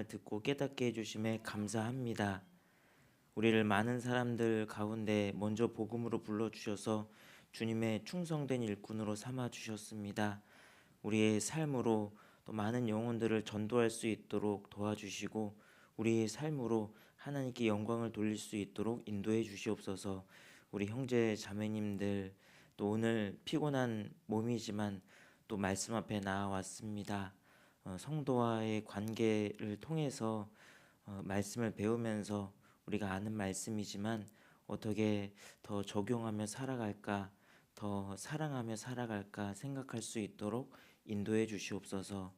듣고 깨닫게 해주심에 감사합니다. 우리를 많은 사람들 가운데 먼저 복음으로 불러주셔서 주님의 충성된 일꾼으로 삼아주셨습니다. 우리의 삶으로 또 많은 영혼들을 전도할 수 있도록 도와주시고 우리의 삶으로 하나님께 영광을 돌릴 수 있도록 인도해 주시옵소서. 우리 형제 자매님들 또 오늘 피곤한 몸이지만 또 말씀 앞에 나와왔습니다. 성도와의 관계를 통해서 말씀을 배우면서 우리가 아는 말씀이지만 어떻게 더 적용하며 살아갈까, 더 사랑하며 살아갈까 생각할 수 있도록 인도해 주시옵소서.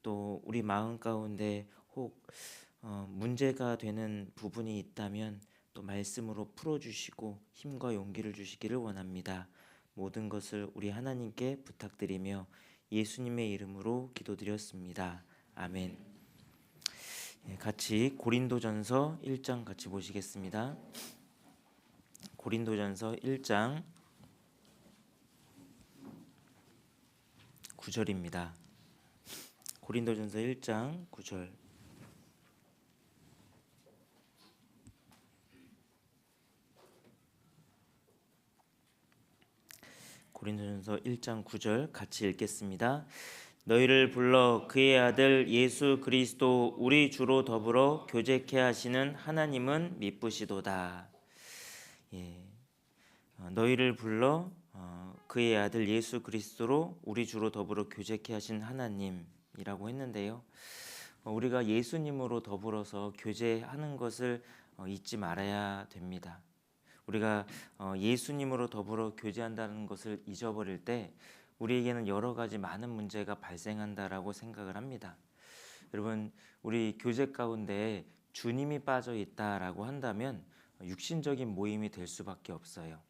또 우리 마음 가운데 혹 문제가 되는 부분이 있다면 또 말씀으로 풀어주시고 힘과 용기를 주시기를 원합니다. 모든 것을 우리 하나님께 부탁드리며 예수님의 이름으로 기도드렸습니다. 아멘. 같이 고린도전서 1장 같이 보시겠습니다. 고린도전서 1장 9절입니다. 고린도전서 1장 9절. 고린도전서 1장 9절 같이 읽겠습니다. 너희를 불러 그의 아들 예수 그리스도 우리 주로 더불어 교제케 하시는 하나님은 미쁘시도다. 너희를 불러 그의 아들 예수 그리스도로 우리 주로 더불어 교제케 하신 하나님이라고 했는데요. 우리가 예수님으로 더불어서 교제하는 것을 잊지 말아야 됩니다. 우리가 예수님으로 더불어 교제한다는 것을 잊어버릴 때 우리에게는 여러 가지 많은 문제가 발생한다라고 생각을 합니다. 여러분, 우리 교제 가운데 주님이 빠져 있다라고 한다면 육신적인 모임이 될 수밖에 없어요.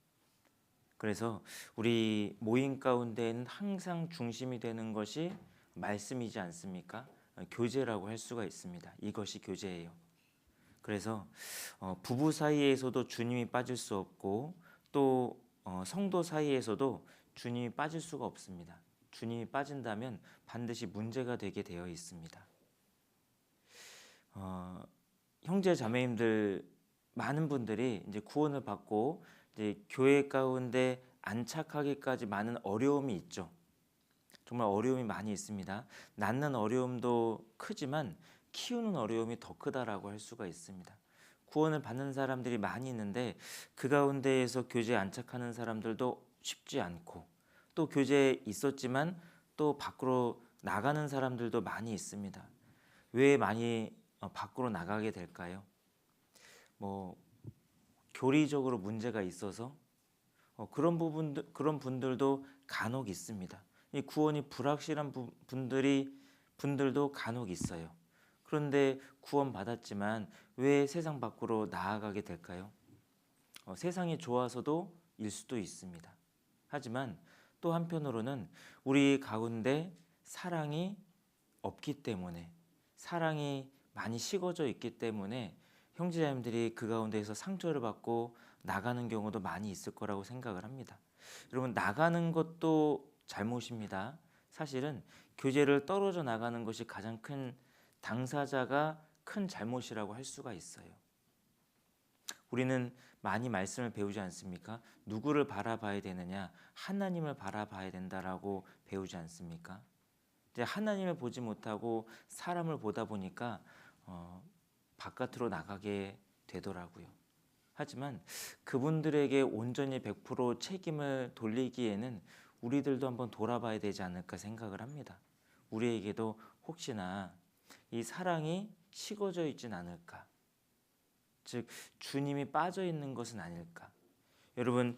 그래서 우리 모임 가운데는 항상 중심이 되는 것이 말씀이지 않습니까? 교제라고 할 수가 있습니다. 이것이 교제예요. 그래서 부부 사이에서도 주님이 빠질 수 없고 또 성도 사이에서도 주님이 빠질 수가 없습니다. 주님이 빠진다면 반드시 문제가 되게 되어 있습니다. 형제 자매님들 많은 분들이 이제 구원을 받고 이제 교회 가운데 안착하기까지 많은 어려움이 있죠. 정말 어려움이 많이 있습니다. 낳는 어려움도 크지만 키우는 어려움이 더 크다라고 할 수가 있습니다. 구원을 받는 사람들이 많이 있는데 그 가운데에서 교제에 안착하는 사람들도 쉽지 않고 또 교제에 있었지만 또 밖으로 나가는 사람들도 많이 있습니다. 왜 많이 밖으로 나가게 될까요? 교리적으로 문제가 있어서 그런 분들도 간혹 있습니다. 이 구원이 불확실한 분들도 간혹 있어요. 그런데 구원 받았지만 왜 세상 밖으로 나아가게 될까요? 세상이 좋아서도 일 수도 있습니다. 하지만 또 한편으로는 우리 가운데 사랑이 없기 때문에, 사랑이 많이 식어져 있기 때문에 형제자매들이 그 가운데에서 상처를 받고 나가는 경우도 많이 있을 거라고 생각을 합니다. 여러분, 나가는 것도 잘못입니다. 사실은 교제를 떨어져 나가는 것이 가장 큰 당사자가 큰 잘못이라고 할 수가 있어요. 우리는 많이 말씀을 배우지 않습니까? 누구를 바라봐야 되느냐? 하나님을 바라봐야 된다라고 배우지 않습니까? 이제 하나님을 보지 못하고 사람을 보다 보니까 바깥으로 나가게 되더라고요. 하지만 그분들에게 온전히 100% 책임을 돌리기에는 우리들도 한번 돌아봐야 되지 않을까 생각을 합니다. 우리에게도 혹시나 이 사랑이 식어져 있진 않을까? 즉 주님이 빠져 있는 것은 아닐까? 여러분,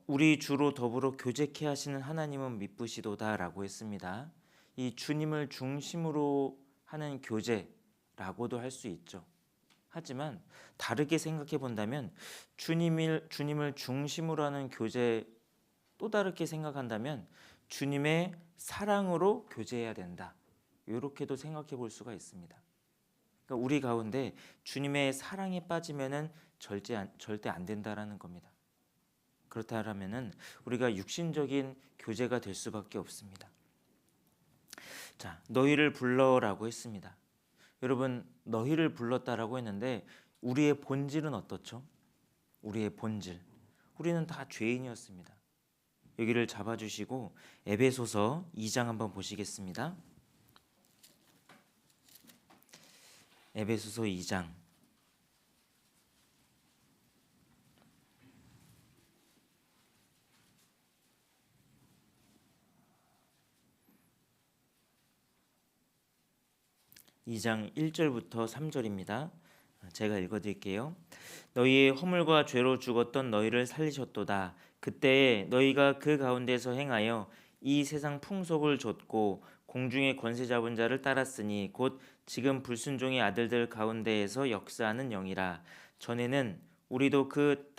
우리 주로 더불어 교제케 하시는 하나님은 미쁘시도다라고 했습니다. 이 주님을 중심으로 하는 교제라고도 할 수 있죠. 하지만 다르게 생각해 본다면 주님을 중심으로 하는 교제, 또 다르게 생각한다면 주님의 사랑으로 교제해야 된다. 이렇게도 생각해 볼 수가 있습니다. 그러니까 우리 가운데 주님의 사랑에 빠지면은 절대 안 된다라는 겁니다. 그렇다면은 우리가 육신적인 교제가 될 수밖에 없습니다. 자, 너희를 불러라고 했습니다. 여러분 너희를 불렀다라고 했는데 우리의 본질은 어떻죠? 우리의 본질. 우리는 다 죄인이었습니다. 여기를 잡아주시고 에베소서 2장 한번 보시겠습니다. 에베소서 2장 2장 1절부터 3절입니다. 제가 읽어드릴게요. 너희의 허물과 죄로 죽었던 너희를 살리셨도다. 그때에 너희가 그 가운데서 행하여 이 세상 풍속을 좇고 공중의 권세 잡은 자를 따랐으니 곧 지금 불순종의 아들들 가운데에서 역사하는 영이라. 전에는 우리도 그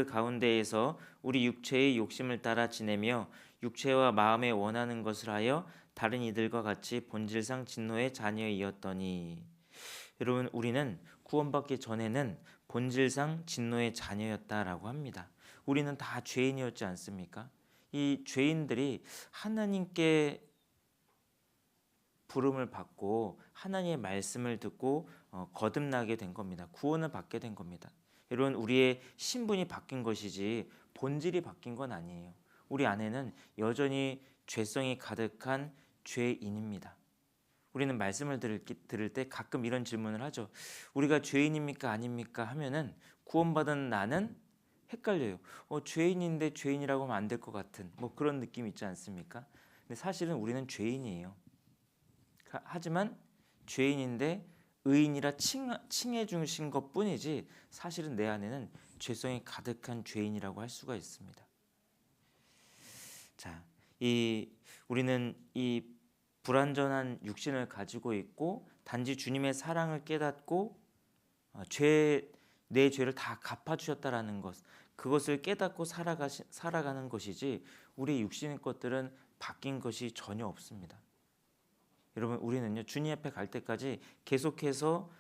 가운데에서 우리 육체의 욕심을 따라 지내며 육체와 마음에 원하는 것을 하여 다른 이들과 같이 본질상 진노의 자녀이었더니. 여러분 우리는 구원받기 전에는 본질상 진노의 자녀였다라고 합니다. 우리는 다 죄인이었지 않습니까? 이 죄인들이 하나님께 부름을 받고 하나님의 말씀을 듣고 거듭나게 된 겁니다. 구원을 받게 된 겁니다. 여러분 우리의 신분이 바뀐 것이지 본질이 바뀐 건 아니에요. 우리 안에는 여전히 죄성이 가득한 죄인입니다. 우리는 말씀을 들을 때 가끔 이런 질문을 하죠. 우리가 죄인입니까 아닙니까 하면은 구원받은 나는 헷갈려요. 죄인인데 죄인이라고 하면 안 될 것 같은 뭐 그런 느낌 있지 않습니까? 근데 사실은 우리는 죄인이에요. 하지만 죄인인데 의인이라 칭해 주신 것뿐이지 사실은 내 안에는 죄성이 가득한 죄인이라고 할 수가 있습니다. 자, 우리는 이 불완전한 육신을 가지고 있고 단지 주님의 사랑을 깨닫고 내 죄를 다 갚아주셨다라는 것, 그것을 깨닫고 살아가는 것이지 우리 육신의 것들은 바뀐 것이 전혀 없습니다. 여러분 우리는요 주님 앞에 갈 때까지 계속해서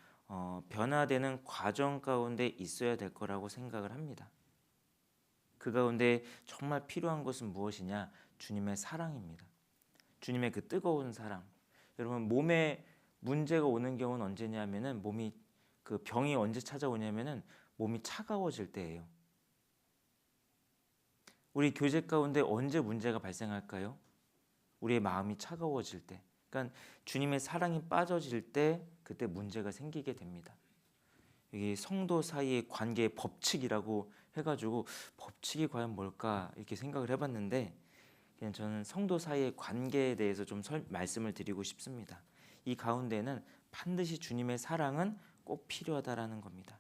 변화되는 과정 가운데 있어야 될 거라고 생각을 합니다. 그 가운데 정말 필요한 것은 무엇이냐? 주님의 사랑입니다. 주님의 그 뜨거운 사랑. 여러분 몸에 문제가 오는 경우는 언제냐면은 그 병이 언제 찾아오냐면은 몸이 차가워질 때예요. 우리 교제 가운데 언제 문제가 발생할까요? 우리의 마음이 차가워질 때. 그러니까 주님의 사랑이 빠져질 때 그때 문제가 생기게 됩니다. 여기 성도 사이의 관계의 법칙이라고 해가지고 법칙이 과연 뭘까 이렇게 생각을 해봤는데 그냥 저는 성도 사이의 관계에 대해서 좀 말씀을 드리고 싶습니다. 이 가운데는 반드시 주님의 사랑은 꼭 필요하다라는 겁니다.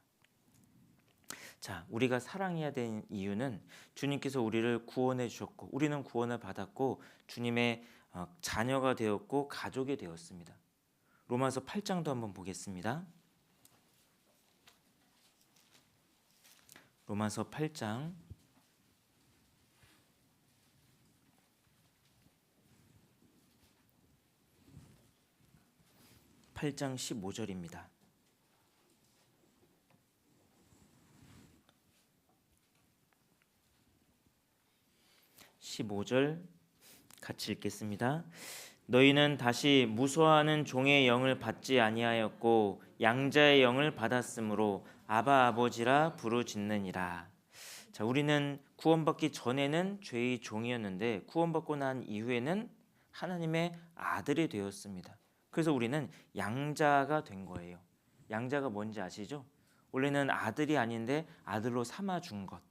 자, 우리가 사랑해야 되는 이유는 주님께서 우리를 구원해 주셨고 우리는 구원을 받았고 주님의 자녀가 되었고 가족이 되었습니다. 로마서 8장도 한번 보겠습니다. 로마서 8장 15절입니다. 15절 같이 읽겠습니다. 너희는 다시 무소하는 종의 영을 받지 아니하였고 양자의 영을 받았으므로 아바 아버지라 부르짖느니라. 자, 우리는 구원받기 전에는 죄의 종이었는데 구원받고 난 이후에는 하나님의 아들이 되었습니다. 그래서 우리는 양자가 된 거예요. 양자가 뭔지 아시죠? 원래는 아들이 아닌데 아들로 삼아준 것.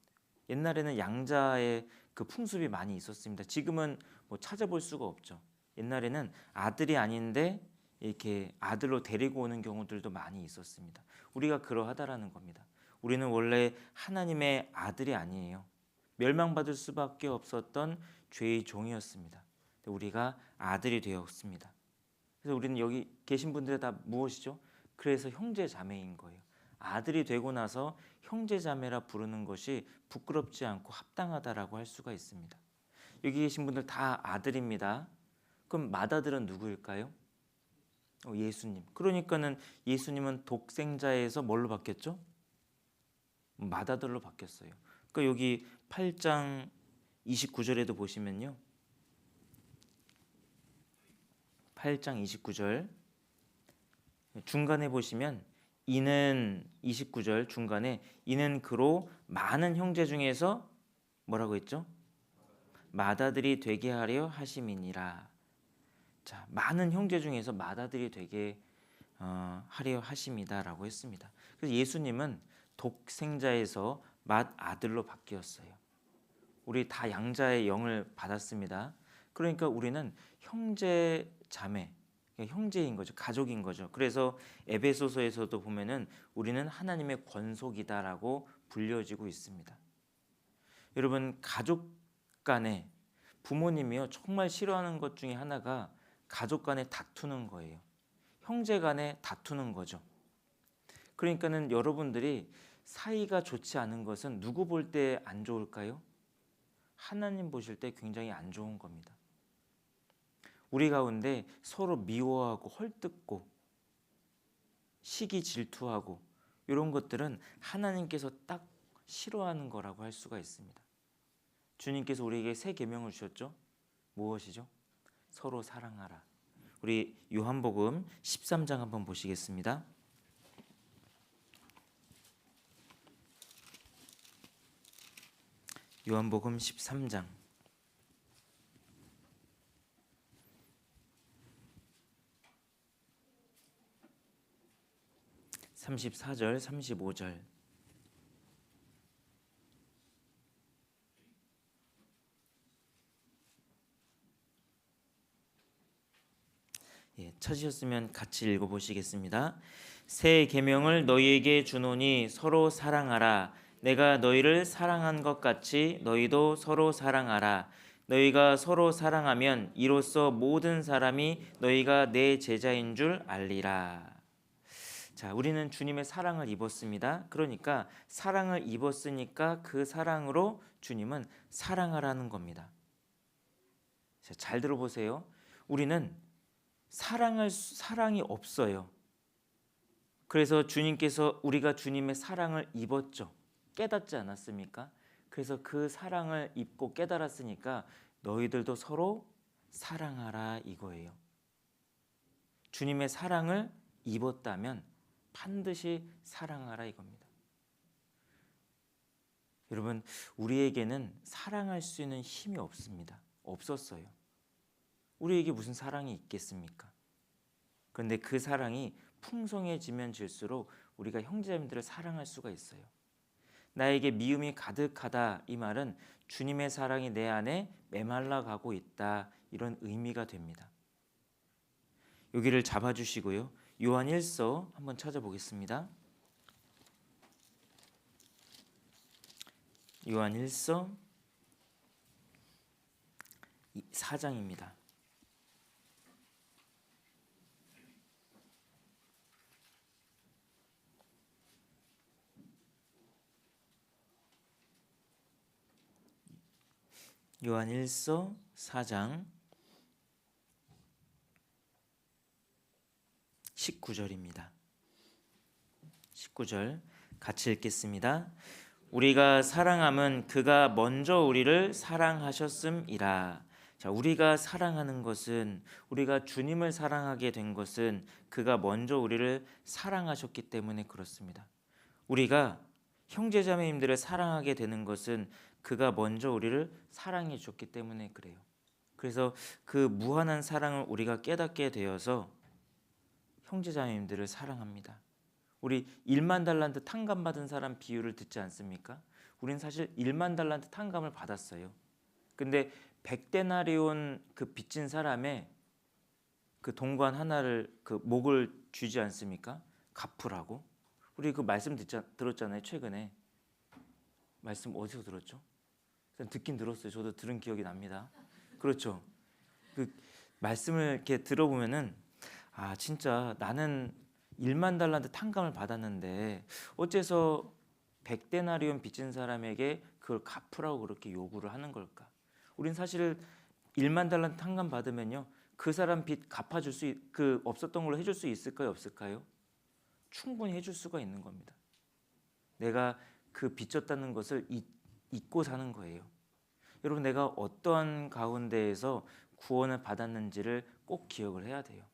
옛날에는 양자의 그 풍습이 많이 있었습니다. 지금은 뭐 찾아볼 수가 없죠. 옛날에는 아들이 아닌데 이렇게 아들로 데리고 오는 경우들도 많이 있었습니다. 우리가 그러하다라는 겁니다. 우리는 원래 하나님의 아들이 아니에요. 멸망받을 수밖에 없었던 죄의 종이었습니다. 우리가 아들이 되었습니다. 그래서 우리는 여기 계신 분들이 다 무엇이죠? 그래서 형제 자매인 거예요. 아들이 되고 나서 형제 자매라 부르는 것이 부끄럽지 않고 합당하다라고 할 수가 있습니다. 여기 계신 분들 다 아들입니다. 그럼 맏아들은 누구일까요? 예수님. 그러니까는 예수님은 독생자에서 뭘로 바뀌었죠? 맏아들로 바뀌었어요. 그러니까 여기 8장 29절에도 보시면요. 8장 29절 중간에 보시면 이는 29절 중간에 이는 그로 많은 형제 중에서 뭐라고 했죠? 맏아들이 되게 하려 하심이니라. 자, 많은 형제 중에서 맏아들이 되게 하려 하심이다라고 했습니다. 그래서 예수님은 독생자에서 맏아들로 바뀌었어요. 우리 다 양자의 영을 받았습니다. 그러니까 우리는 형제 자매, 형제인 거죠. 가족인 거죠. 그래서 에베소서에서도 보면은 우리는 하나님의 권속이다라고 불려지고 있습니다. 여러분, 가족 간에 부모님이요 정말 싫어하는 것 중에 하나가 가족 간에 다투는 거예요. 형제 간에 다투는 거죠. 그러니까는 여러분들이 사이가 좋지 않은 것은 누구 볼 때 안 좋을까요? 하나님 보실 때 굉장히 안 좋은 겁니다. 우리 가운데 서로 미워하고 헐뜯고 시기 질투하고 이런 것들은 하나님께서 딱 싫어하는 거라고 할 수가 있습니다. 주님께서 우리에게 새 계명을 주셨죠? 무엇이죠? 서로 사랑하라. 우리 요한복음 13장 한번 보시겠습니다. 요한복음 13장 34절 35절 찾으셨으면 같이 읽어보시겠습니다. 새 계명을 너희에게 주노니 서로 사랑하라. 내가 너희를 사랑한 것 같이 너희도 서로 사랑하라. 너희가 서로 사랑하면 이로써 모든 사람이 너희가 내 제자인 줄 알리라. 자, 우리는 주님의 사랑을 입었습니다. 그러니까 사랑을 입었으니까 그 사랑으로 주님은 사랑하라는 겁니다. 자, 잘 들어보세요. 우리는 사랑이 없어요. 그래서 주님께서 우리가 주님의 사랑을 입었죠. 깨닫지 않았습니까? 그래서 그 사랑을 입고 깨달았으니까 너희들도 서로 사랑하라 이거예요. 주님의 사랑을 입었다면 반드시 사랑하라 이겁니다. 여러분, 우리에게는 사랑할 수 있는 힘이 없습니다. 없었어요. 우리에게 무슨 사랑이 있겠습니까? 그런데 그 사랑이 풍성해지면 질수록 우리가 형제자매들을 사랑할 수가 있어요. 나에게 미움이 가득하다 이 말은 주님의 사랑이 내 안에 메말라 가고 있다 이런 의미가 됩니다. 여기를 잡아주시고요. 요한 1서 한번 찾아보겠습니다. 요한 1서 4장입니다. 요한 1서 4장 19절입니다. 19절 같이 읽겠습니다. 우리가 사랑함은 그가 먼저 우리를 사랑하셨음이라. 자, 우리가 사랑하는 것은 우리가 주님을 사랑하게 된 것은 그가 먼저 우리를 사랑하셨기 때문에 그렇습니다. 우리가 형제자매님들을 사랑하게 되는 것은 그가 먼저 우리를 사랑해 주셨기 때문에 그래요. 그래서 그 무한한 사랑을 우리가 깨닫게 되어서 형제자매님들을 사랑합니다. 우리 1만 달란트 탕감 받은 사람 비유를 듣지 않습니까? 우리는 사실 1만 달란트 탕감을 받았어요. 근데 100데나리온 그 빚진 사람의 그 동관 하나를 그 목을 쥐지 않습니까? 갚으라고. 우리 그 말씀 들었잖아요. 최근에 말씀 어디서 들었죠? 듣긴 들었어요. 저도 들은 기억이 납니다. 그렇죠. 그 말씀을 이렇게 들어보면은 아 진짜 나는 1만 달란트 탕감을 받았는데 어째서 100데나리온 빚진 사람에게 그걸 갚으라고 그렇게 요구를 하는 걸까? 우린 사실 1만 달란트 탕감 받으면요 그 사람 빚 갚아줄 그 없었던 걸로 해줄 수 있을까요? 없을까요? 충분히 해줄 수가 있는 겁니다. 내가 그 빚졌다는 것을 잊고 사는 거예요. 여러분, 내가 어떠한 가운데에서 구원을 받았는지를 꼭 기억을 해야 돼요.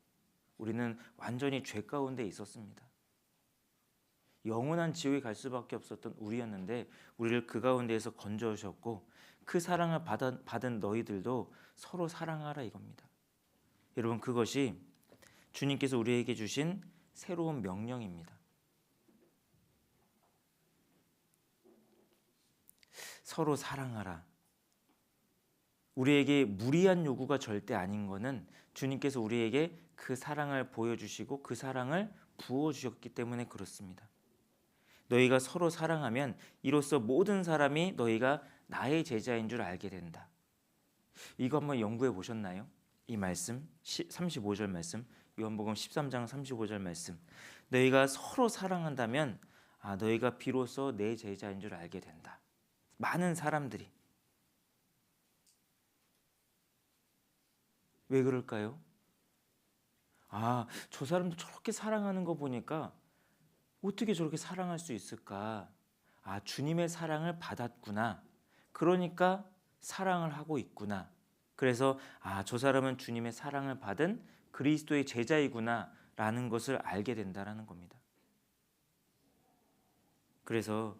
우리는 완전히 죄 가운데 있었습니다. 영원한 지옥에 갈 수밖에 없었던 우리였는데 우리를 그 가운데에서 건져오셨고 그 사랑을 받은 너희들도 서로 사랑하라 이겁니다. 여러분, 그것이 주님께서 우리에게 주신 새로운 명령입니다. 서로 사랑하라. 우리에게 무리한 요구가 절대 아닌 것은 주님께서 우리에게 그 사랑을 보여주시고 그 사랑을 부어주셨기 때문에 그렇습니다. 너희가 서로 사랑하면 이로써 모든 사람이 너희가 나의 제자인 줄 알게 된다. 이거 한번 연구해 보셨나요? 이 말씀 35절 말씀, 요한복음 13장 35절 말씀. 너희가 서로 사랑한다면 너희가 비로소 내 제자인 줄 알게 된다. 많은 사람들이. 왜 그럴까요? 저 사람도 저렇게 사랑하는 거 보니까 어떻게 저렇게 사랑할 수 있을까? 주님의 사랑을 받았구나. 그러니까 사랑을 하고 있구나. 그래서 저 사람은 주님의 사랑을 받은 그리스도의 제자이구나 라는 것을 알게 된다라는 겁니다. 그래서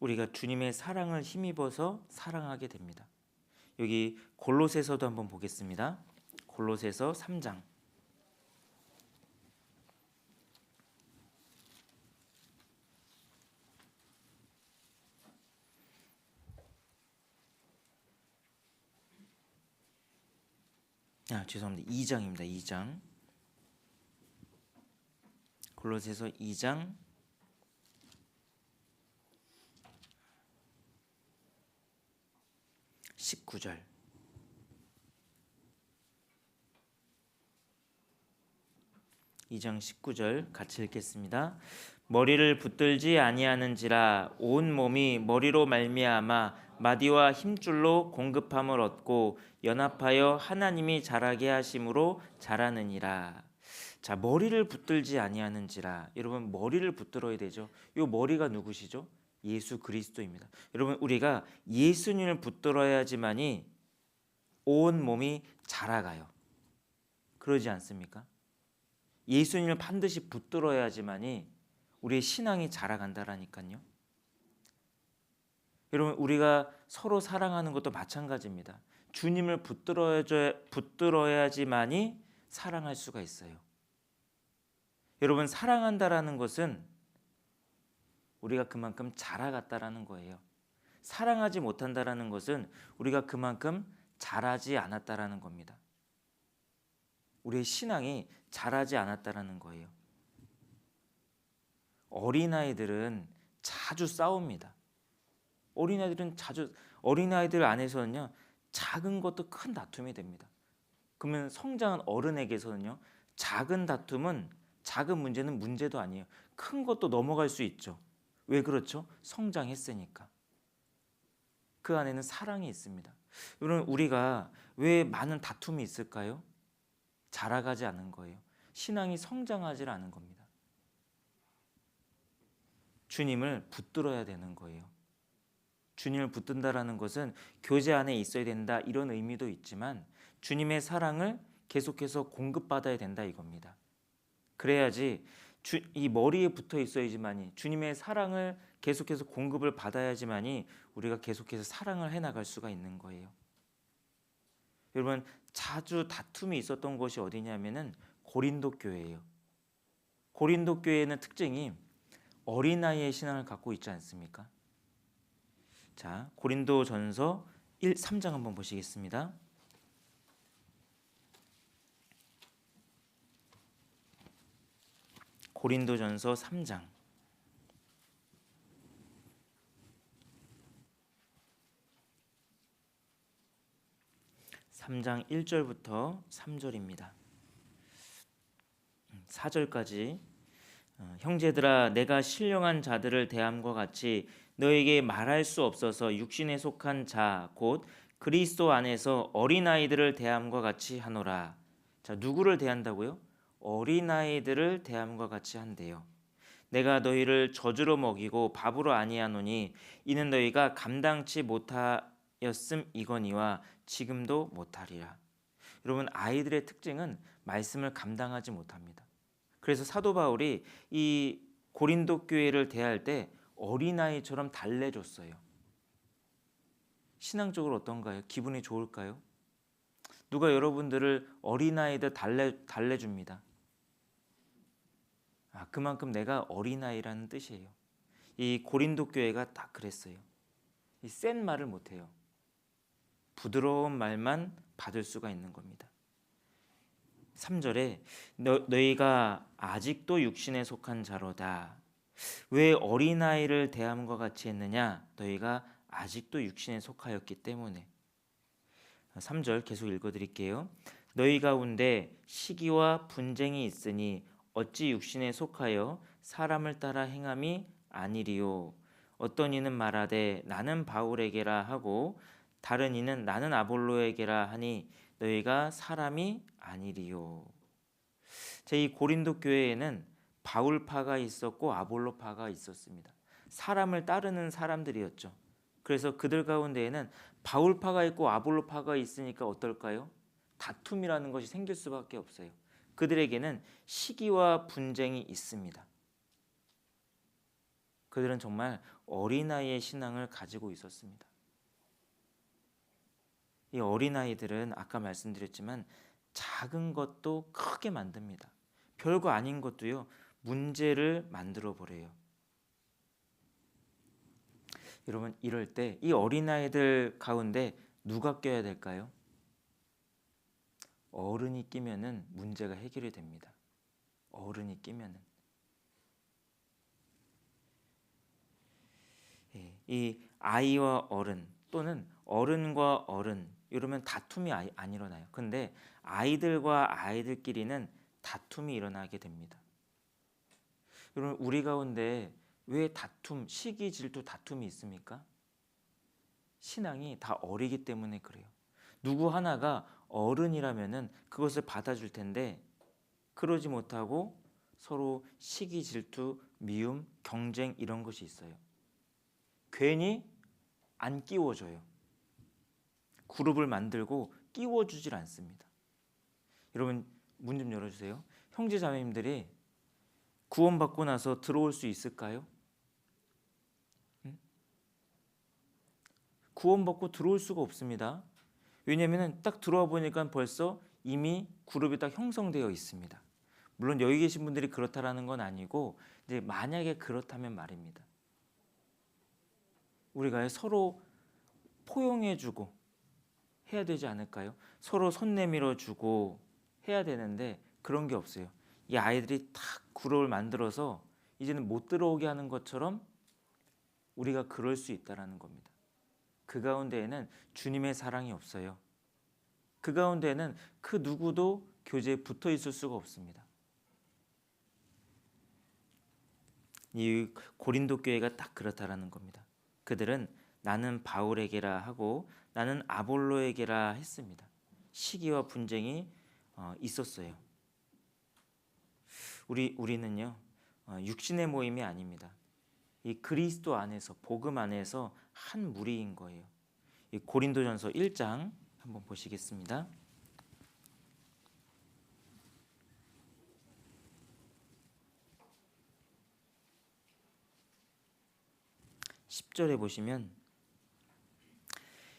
우리가 주님의 사랑을 힘입어서 사랑하게 됩니다. 여기 골로새서도 한번 보겠습니다. 골로새서 3장. 죄송합니다. 2장입니다. 2장. 골로새서 2장 19절. 이 장 19절 같이 읽겠습니다. 머리를 붙들지 아니하는지라 온 몸이 머리로 말미암아 마디와 힘줄로 공급함을 얻고 연합하여 하나님이 자라게 하심으로 자라느니라. 자, 머리를 붙들지 아니하는지라. 여러분, 머리를 붙들어야 되죠. 이 머리가 누구시죠? 예수 그리스도입니다. 여러분, 우리가 예수님을 붙들어야지만이 온 몸이 자라가요. 그러지 않습니까? 예수님을 반드시 붙들어야지만이 우리의 신앙이 자라간다라니까요. 여러분, 우리가 서로 사랑하는 것도 마찬가지입니다. 주님을 붙들어야지만이 사랑할 수가 있어요. 여러분, 사랑한다라는 것은 우리가 그만큼 자라갔다라는 거예요. 사랑하지 못한다라는 것은 우리가 그만큼 자라지 않았다라는 겁니다. 우리의 신앙이 자라지 않았다라는 거예요. 어린아이들은 자주 싸웁니다. 어린아이들 안에서는요, 작은 것도 큰 다툼이 됩니다. 그러면 성장한 어른에게서는요, 작은 다툼은, 작은 문제는 문제도 아니에요. 큰 것도 넘어갈 수 있죠. 왜 그렇죠? 성장했으니까. 그 안에는 사랑이 있습니다. 여러분, 우리가 왜 많은 다툼이 있을까요? 자라가지 않은 거예요. 신앙이 성장하지 않은 겁니다. 주님을 붙들어야 되는 거예요. 주님을 붙든다라는 것은 교제 안에 있어야 된다, 이런 의미도 있지만 주님의 사랑을 계속해서 공급받아야 된다 이겁니다. 그래야지 이 머리에 붙어 있어야지만이, 주님의 사랑을 계속해서 공급을 받아야지만이 우리가 계속해서 사랑을 해나갈 수가 있는 거예요. 여러분, 자주 다툼이 있었던 곳이 어디냐면은 고린도 교회예요. 고린도 교회는 특징이 어린아이의 신앙을 갖고 있지 않습니까? 자, 고린도전서 3장 한번 보시겠습니다. 고린도전서 3장 1절부터 3절입니다. 4절까지. 형제들아, 내가 신령한 자들을 대함과 같이 너에게 말할 수 없어서 육신에 속한 자 곧 그리스도 안에서 어린아이들을 대함과 같이 하노라. 자, 누구를 대한다고요? 어린아이들을 대함과 같이 한대요. 내가 너희를 젖으로 먹이고 밥으로 아니하노니 이는 너희가 감당치 못하였음이거니와 지금도 못하리라. 여러분, 아이들의 특징은 말씀을 감당하지 못합니다. 그래서 사도 바울이 이 고린도 교회를 대할 때 어린아이처럼 달래줬어요. 신앙적으로 어떤가요? 기분이 좋을까요? 누가 여러분들을 어린아이들 달래줍니다. 그만큼 내가 어린아이라는 뜻이에요. 이 고린도 교회가 딱 그랬어요. 이 센 말을 못해요. 부드러운 말만 받을 수가 있는 겁니다. 3절에 너희가 아직도 육신에 속한 자로다. 왜 어린아이를 대함과 같이 했느냐? 너희가 아직도 육신에 속하였기 때문에. 3절 계속 읽어드릴게요. 너희 가운데 시기와 분쟁이 있으니 어찌 육신에 속하여 사람을 따라 행함이 아니리요. 어떤 이는 말하되 나는 바울에게라 하고 다른 이는 나는 아볼로에게라 하니 너희가 사람이 아니리요. 제 고린도 교회에는 바울파가 있었고 아볼로파가 있었습니다. 사람을 따르는 사람들이었죠. 그래서 그들 가운데에는 바울파가 있고 아볼로파가 있으니까 어떨까요? 다툼이라는 것이 생길 수밖에 없어요. 그들에게는 시기와 분쟁이 있습니다. 그들은 정말 어린아이의 신앙을 가지고 있었습니다. 이 어린아이들은 아까 말씀드렸지만 작은 것도 크게 만듭니다. 별거 아닌 것도요, 문제를 만들어 버려요. 여러분, 이럴 때 이 어린아이들 가운데 누가 껴야 될까요? 어른이 끼면은 문제가 해결이 됩니다. 어른이 끼면은. 이 아이와 어른 또는 어른과 어른 이러면 다툼이 안 일어나요. 근데 아이들과 아이들끼리는 다툼이 일어나게 됩니다. 여러분, 우리 가운데 왜 시기, 질투, 다툼이 있습니까? 신앙이 다 어리기 때문에 그래요. 누구 하나가 어른이라면은 그것을 받아줄 텐데 그러지 못하고 서로 시기, 질투, 미움, 경쟁 이런 것이 있어요. 괜히 안 끼워줘요. 그룹을 만들고 끼워주질 않습니다. 여러분, 문 좀 열어주세요. 형제 자매님들이 구원받고 나서 들어올 수 있을까요? 구원받고 들어올 수가 없습니다. 왜냐하면 딱 들어와 보니까 벌써 이미 그룹이 딱 형성되어 있습니다. 물론 여기 계신 분들이 그렇다라는 건 아니고 이제 만약에 그렇다면 말입니다. 우리가 서로 포용해주고 해야 되지 않을까요? 서로 손 내밀어주고 해야 되는데 그런 게 없어요. 이 아이들이 탁 그룹을 만들어서 이제는 못 들어오게 하는 것처럼 우리가 그럴 수 있다라는 겁니다. 그 가운데에는 주님의 사랑이 없어요. 그 가운데에는 그 누구도 교제에 붙어 있을 수가 없습니다. 이 고린도 교회가 딱 그렇다라는 겁니다. 그들은 나는 바울에게라 하고 나는 아볼로에게라 했습니다. 시기와 분쟁이 있었어요. 우리는요, 육신의 모임이 아닙니다. 이 그리스도 안에서, 복음 안에서 한 무리인 거예요. 이 고린도전서 1장 한번 보시겠습니다. 10절에 보시면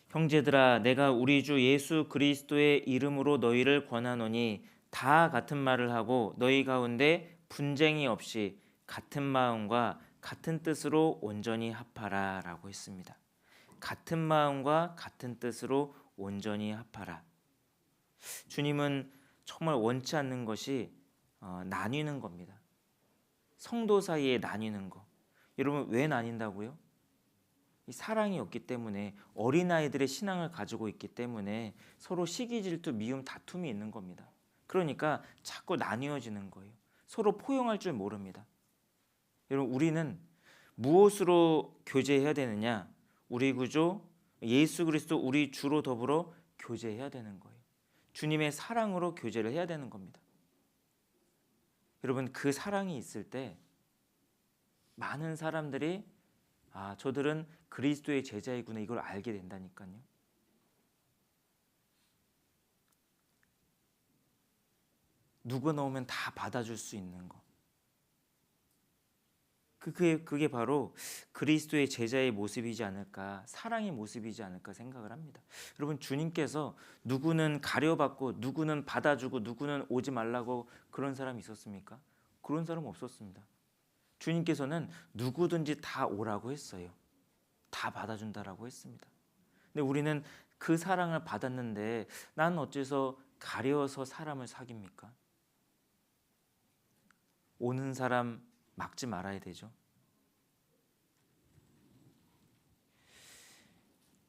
형제들아 내가 우리 주 예수 그리스도의 이름으로 너희를 권하노니 다 같은 말을 하고 너희 가운데 분쟁이 없이 같은 마음과 같은 뜻으로 온전히 합하라 라고 했습니다. 같은 마음과 같은 뜻으로 온전히 합하라. 주님은 정말 원치 않는 것이 나뉘는 겁니다. 성도 사이에 나뉘는 거. 여러분, 왜 나뉜다고요? 이 사랑이 없기 때문에, 어린아이들의 신앙을 가지고 있기 때문에 서로 시기, 질투, 미움, 다툼이 있는 겁니다. 그러니까 자꾸 나뉘어지는 거예요. 서로 포용할 줄 모릅니다. 여러분, 우리는 무엇으로 교제해야 되느냐? 우리 구주 예수 그리스도 우리 주로 더불어 교제해야 되는 거예요. 주님의 사랑으로 교제를 해야 되는 겁니다. 여러분, 그 사랑이 있을 때 많은 사람들이 저들은 그리스도의 제자이구나 이걸 알게 된다니까요. 누구나 오면 다 받아줄 수 있는 거. 그게 바로 그리스도의 제자의 모습이지 않을까, 사랑의 모습이지 않을까 생각을 합니다. 여러분, 주님께서 누구는 가려받고 누구는 받아주고 누구는 오지 말라고 그런 사람이 있었습니까? 그런 사람 없었습니다. 주님께서는 누구든지 다 오라고 했어요. 다 받아준다라고 했습니다. 근데 우리는 그 사랑을 받았는데 난 어째서 가려서 사람을 사깁니까? 오는 사람 막지 말아야 되죠.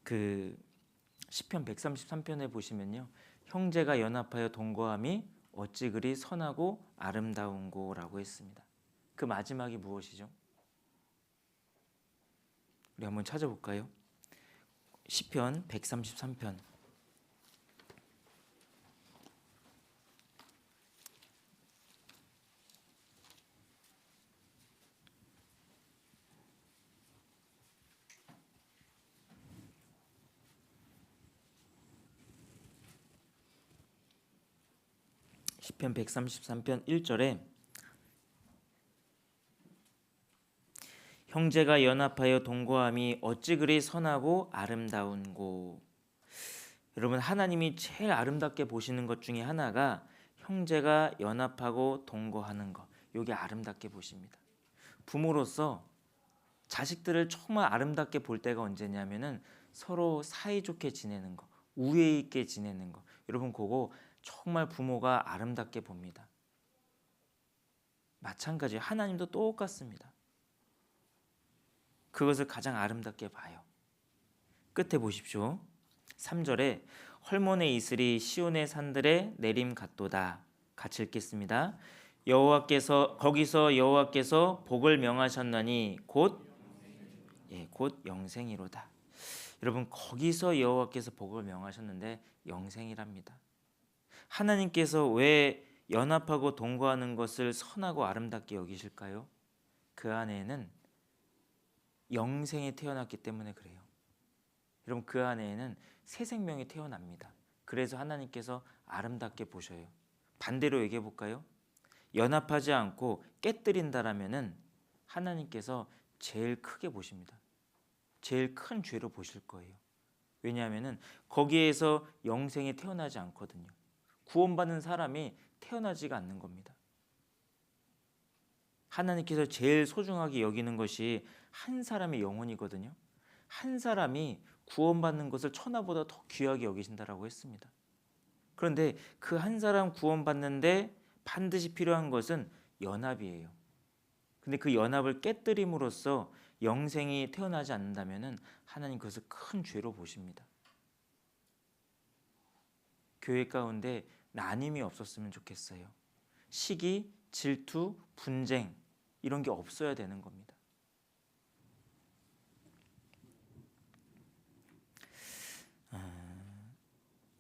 그 시편 133편에 보시면요, 형제가 연합하여 동거함이 어찌 그리 선하고 아름다운고라고 했습니다. 그 마지막이 무엇이죠? 우리 한번 찾아볼까요? 시편 133편. 시편 133편 1절에 형제가 연합하여 동거함이 어찌 그리 선하고 아름다운고. 여러분, 하나님이 제일 아름답게 보시는 것 중에 하나가 형제가 연합하고 동거하는 것. 이게 아름답게 보십니다. 부모로서 자식들을 정말 아름답게 볼 때가 언제냐면은 서로 사이좋게 지내는 거, 우애 있게 지내는 거. 여러분, 그거 정말 부모가 아름답게 봅니다. 마찬가지 하나님도 똑같습니다. 그것을 가장 아름답게 봐요. 끝에 보십시오. 3절에 헐몬의 이슬이 시온의 산들에 내림 같도다. 같이 읽겠습니다. 거기서 여호와께서 복을 명하셨나니 곧 영생이로다. 여러분, 거기서 여호와께서 복을 명하셨는데 영생이랍니다. 하나님께서 왜 연합하고 동거하는 것을 선하고 아름답게 여기실까요? 그 안에는 영생이 태어났기 때문에 그래요. 여러분, 그 안에는 새 생명이 태어납니다. 그래서 하나님께서 아름답게 보셔요. 반대로 얘기해 볼까요? 연합하지 않고 깨뜨린다라면은 하나님께서 제일 크게 보십니다. 제일 큰 죄로 보실 거예요. 왜냐하면은 거기에서 영생이 태어나지 않거든요. 구원받는 사람이 태어나지가 않는 겁니다. 하나님께서 제일 소중하게 여기는 것이 한 사람의 영혼이거든요. 한 사람이 구원받는 것을 천하보다 더 귀하게 여기신다라고 했습니다. 그런데 그 한 사람 구원받는데 반드시 필요한 것은 연합이에요. 근데 그 연합을 깨뜨림으로써 영생이 태어나지 않는다면 하나님 그것을 큰 죄로 보십니다. 교회 가운데 나눔이 없었으면 좋겠어요. 시기, 질투, 분쟁 이런 게 없어야 되는 겁니다.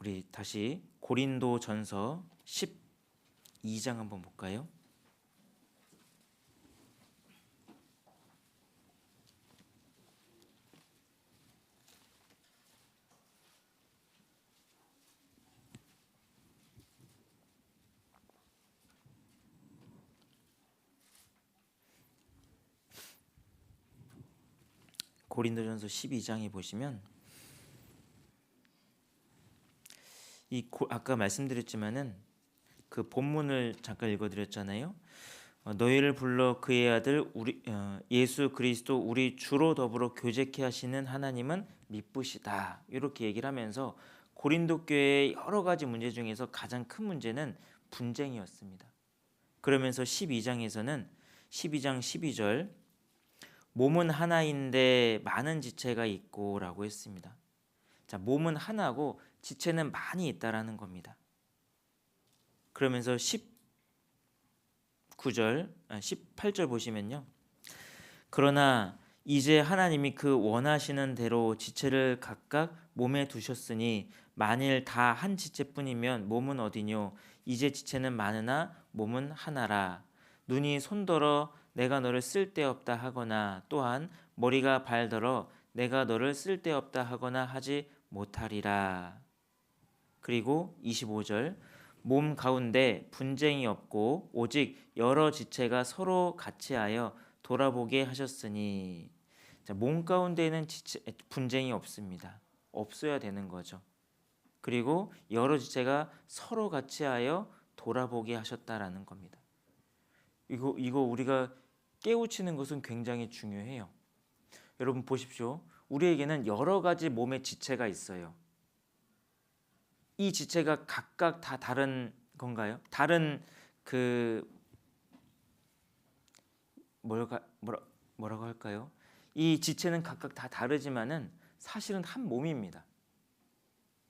우리 다시 고린도전서 12장 한번 볼까요? 고린도전서 12장에 보시면 아까 말씀드렸지만은 그 본문을 잠깐 읽어드렸잖아요. 너희를 불러 그의 아들 예수 그리스도 우리 주로 더불어 교제케 하시는 하나님은 미쁘시다. 이렇게 얘기를 하면서 고린도 교회의 여러 가지 문제 중에서 가장 큰 문제는 분쟁이었습니다. 그러면서 12장에서는 12장 12절 몸은 하나인데 많은 지체가 있고라고 했습니다. 자, 몸은 하나고 지체는 많이 있다라는 겁니다. 그러면서 18절 보시면요. 그러나 이제 하나님이 그 원하시는 대로 지체를 각각 몸에 두셨으니 만일 다 한 지체뿐이면 몸은 어디뇨? 이제 지체는 많으나 몸은 하나라. 눈이 손더러 내가 너를 쓸데없다 하거나 또한 머리가 발더러 내가 너를 쓸데없다 하거나 하지 못하리라. 그리고 25절 몸 가운데 분쟁이 없고 오직 여러 지체가 서로 같이하여 돌아보게 하셨으니. 자, 몸 가운데에는 분쟁이 없습니다. 없어야 되는 거죠. 그리고 여러 지체가 서로 같이하여 돌아보게 하셨다라는 겁니다. 이거 우리가 깨우치는 것은 굉장히 중요해요. 여러분 보십시오. 우리에게는 여러 가지 몸의 지체가 있어요. 이 지체가 각각 다 다른 건가요? 다른 뭐라고 할까요? 이 지체는 각각 다 다르지만은 사실은 한 몸입니다.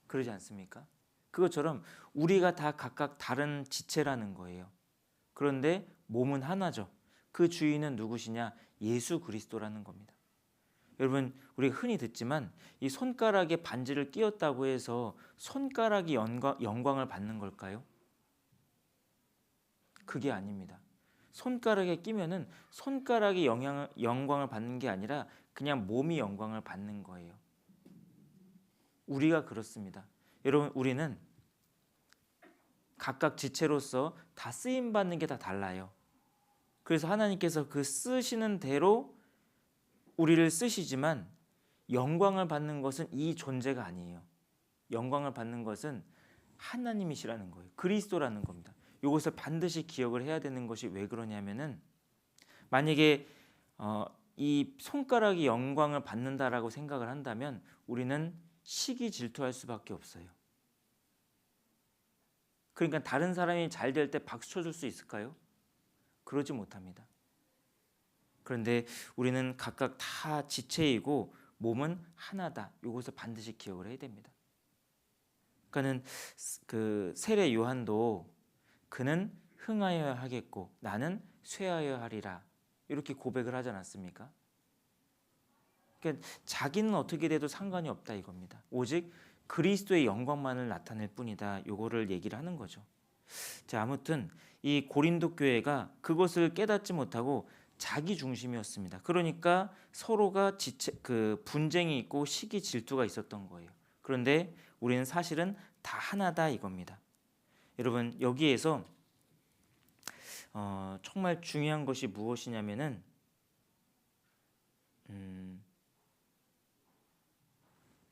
그러지 않습니까? 그것처럼 우리가 다 각각 다른 지체라는 거예요. 그런데 몸은 하나죠. 그 주인은 누구시냐? 예수 그리스도라는 겁니다. 여러분, 우리가 흔히 듣지만 이 손가락에 반지를 끼웠다고 해서 손가락이 영광을 받는 걸까요? 그게 아닙니다. 손가락에 끼면은 손가락이 영광을 받는 게 아니라 그냥 몸이 영광을 받는 거예요. 우리가 그렇습니다. 여러분, 우리는 각각 지체로서 다 쓰임 받는 게 다 달라요. 그래서 하나님께서 그 쓰시는 대로 우리를 쓰시지만 영광을 받는 것은 이 존재가 아니에요. 영광을 받는 것은 하나님이시라는 거예요. 그리스도라는 겁니다. 이것을 반드시 기억을 해야 되는 것이 왜 그러냐면은 만약에 이 손가락이 영광을 받는다라고 생각을 한다면 우리는 시기 질투할 수밖에 없어요. 그러니까 다른 사람이 잘 될 때 박수 쳐줄 수 있을까요? 그러지 못합니다. 그런데 우리는 각각 다 지체이고 몸은 하나다. 이것을 반드시 기억을 해야 됩니다. 그러니까는 그 세례 요한도 그는 흥하여야 하겠고 나는 쇠하여야 하리라 이렇게 고백을 하지 않았습니까? 그러니까 자기는 어떻게 돼도 상관이 없다 이겁니다. 오직 그리스도의 영광만을 나타낼 뿐이다. 요거를 얘기를 하는 거죠. 자, 아무튼 이 고린도 교회가 그것을 깨닫지 못하고 자기 중심이었습니다. 그러니까 서로가 분쟁이 있고 시기 질투가 있었던 거예요. 그런데 우리는 사실은 다 하나다 이겁니다. 여러분, 여기에서 정말 중요한 것이 무엇이냐면은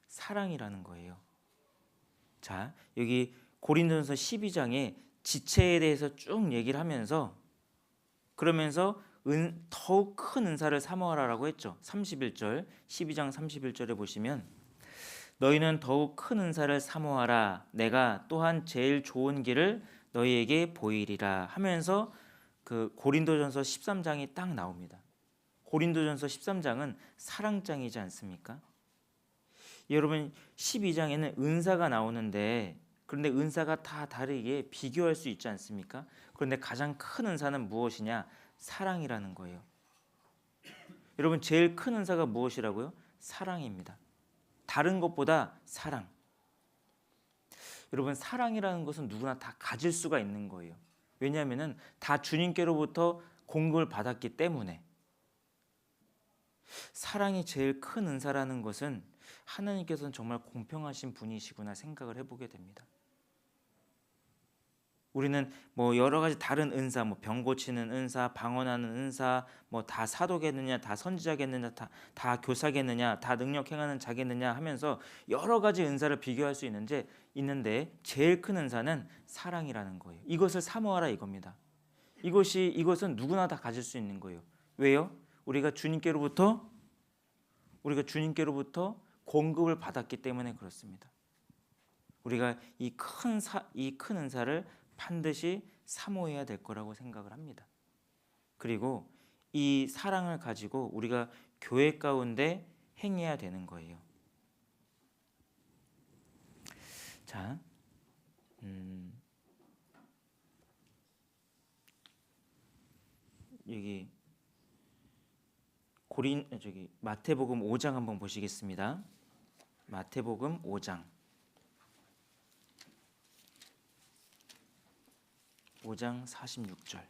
사랑이라는 거예요. 자, 여기 고린도전서 12장에 지체에 대해서 쭉 얘기를 하면서 그러면서 더욱 큰 은사를 사모하라라고 했죠. 31절 12장 31절에 보시면 너희는 더욱 큰 은사를 사모하라. 내가 또한 제일 좋은 길을 너희에게 보이리라 하면서 그 고린도전서 13장이 딱 나옵니다. 고린도전서 13장은 사랑장이지 않습니까? 여러분 12장에는 은사가 나오는데 그런데 은사가 다 다르게 비교할 수 있지 않습니까? 그런데 가장 큰 은사는 무엇이냐? 사랑이라는 거예요. 여러분 제일 큰 은사가 무엇이라고요? 사랑입니다. 다른 것보다 사랑. 여러분 사랑이라는 것은 누구나 다 가질 수가 있는 거예요. 왜냐하면 다 주님께로부터 공급을 받았기 때문에. 사랑이 제일 큰 은사라는 것은 하나님께서는 정말 공평하신 분이시구나 생각을 해보게 됩니다. 우리는 뭐 여러 가지 다른 은사, 뭐 병 고치는 은사, 방언하는 은사, 뭐 다 사도겠느냐, 다 선지자겠느냐, 다 교사겠느냐, 다 능력 행하는 자겠느냐 하면서 여러 가지 은사를 비교할 수 있는데 제일 큰 은사는 사랑이라는 거예요. 이것을 사모하라 이겁니다. 이것은 누구나 다 가질 수 있는 거예요. 왜요? 우리가 주님께로부터 공급을 받았기 때문에 그렇습니다. 우리가 이 큰 은사를 반드시 사모해야 될 거라고 생각을 합니다. 그리고 이 사랑을 가지고 우리가 교회 가운데 행해야 되는 거예요. 자, 여기 마태복음 5장 한번 보시겠습니다. 마태복음 5장 46절.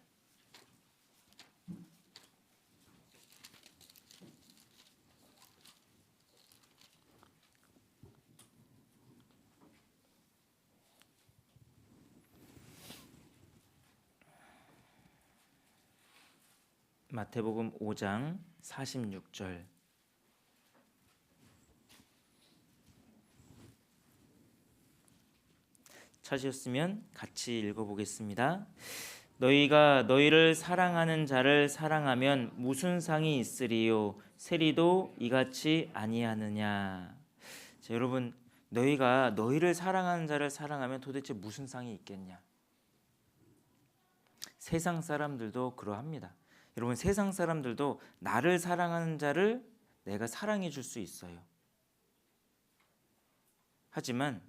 마태복음 5장 46절. 찾으셨으면 같이 읽어보겠습니다. 너희가 너희를 사랑하는 자를 사랑하면 무슨 상이 있으리요? 세리도 이같이 아니하느냐? 자, 여러분, 너희가 너희를 사랑하는 자를 사랑하면 도대체 무슨 상이 있겠냐? 세상 사람들도 그러합니다. 여러분, 세상 사람들도 나를 사랑하는 자를 내가 사랑해 줄 수 있어요. 하지만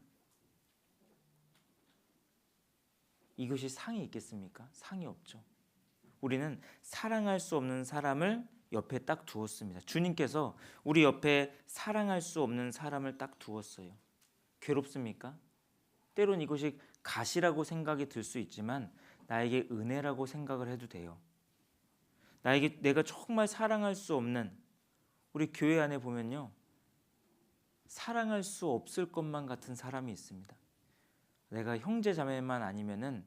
이것이 상이 있겠습니까? 상이 없죠. 우리는 사랑할 수 없는 사람을 옆에 딱 두었습니다. 주님께서 우리 옆에 사랑할 수 없는 사람을 딱 두었어요. 괴롭습니까? 때론 이것이 가시라고 생각이 들 수 있지만 나에게 은혜라고 생각을 해도 돼요. 나에게 내가 정말 사랑할 수 없는, 우리 교회 안에 보면요, 사랑할 수 없을 것만 같은 사람이 있습니다. 내가 형제 자매만 아니면은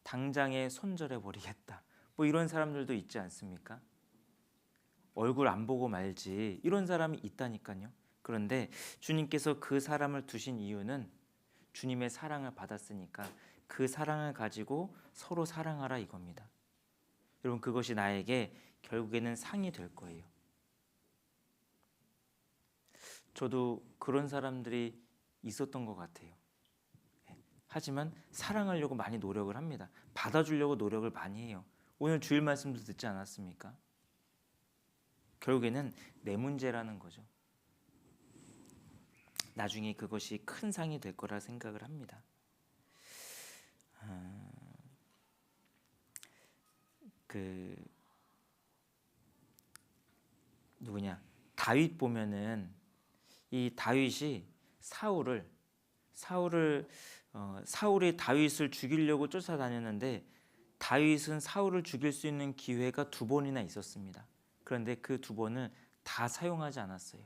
당장에 손절해 버리겠다. 뭐 이런 사람들도 있지 않습니까? 얼굴 안 보고 말지, 이런 사람이 있다니까요. 그런데 주님께서 그 사람을 두신 이유는 주님의 사랑을 받았으니까 그 사랑을 가지고 서로 사랑하라 이겁니다. 여러분, 그것이 나에게 결국에는 상이 될 거예요. 저도 그런 사람들이 있었던 것 같아요. 하지만 사랑하려고 많이 노력을 합니다. 받아주려고 노력을 많이 해요. 오늘 주일 말씀도 듣지 않았습니까? 결국에는 내 문제라는 거죠. 나중에 그것이 큰 상이 될 거라 생각을 합니다. 누구냐? 다윗 보면은 이 다윗이 사울이 다윗을 죽이려고 쫓아다녔는데 다윗은 사울을 죽일 수 있는 기회가 2번이나 있었습니다. 그런데 그 2번을 다 사용하지 않았어요.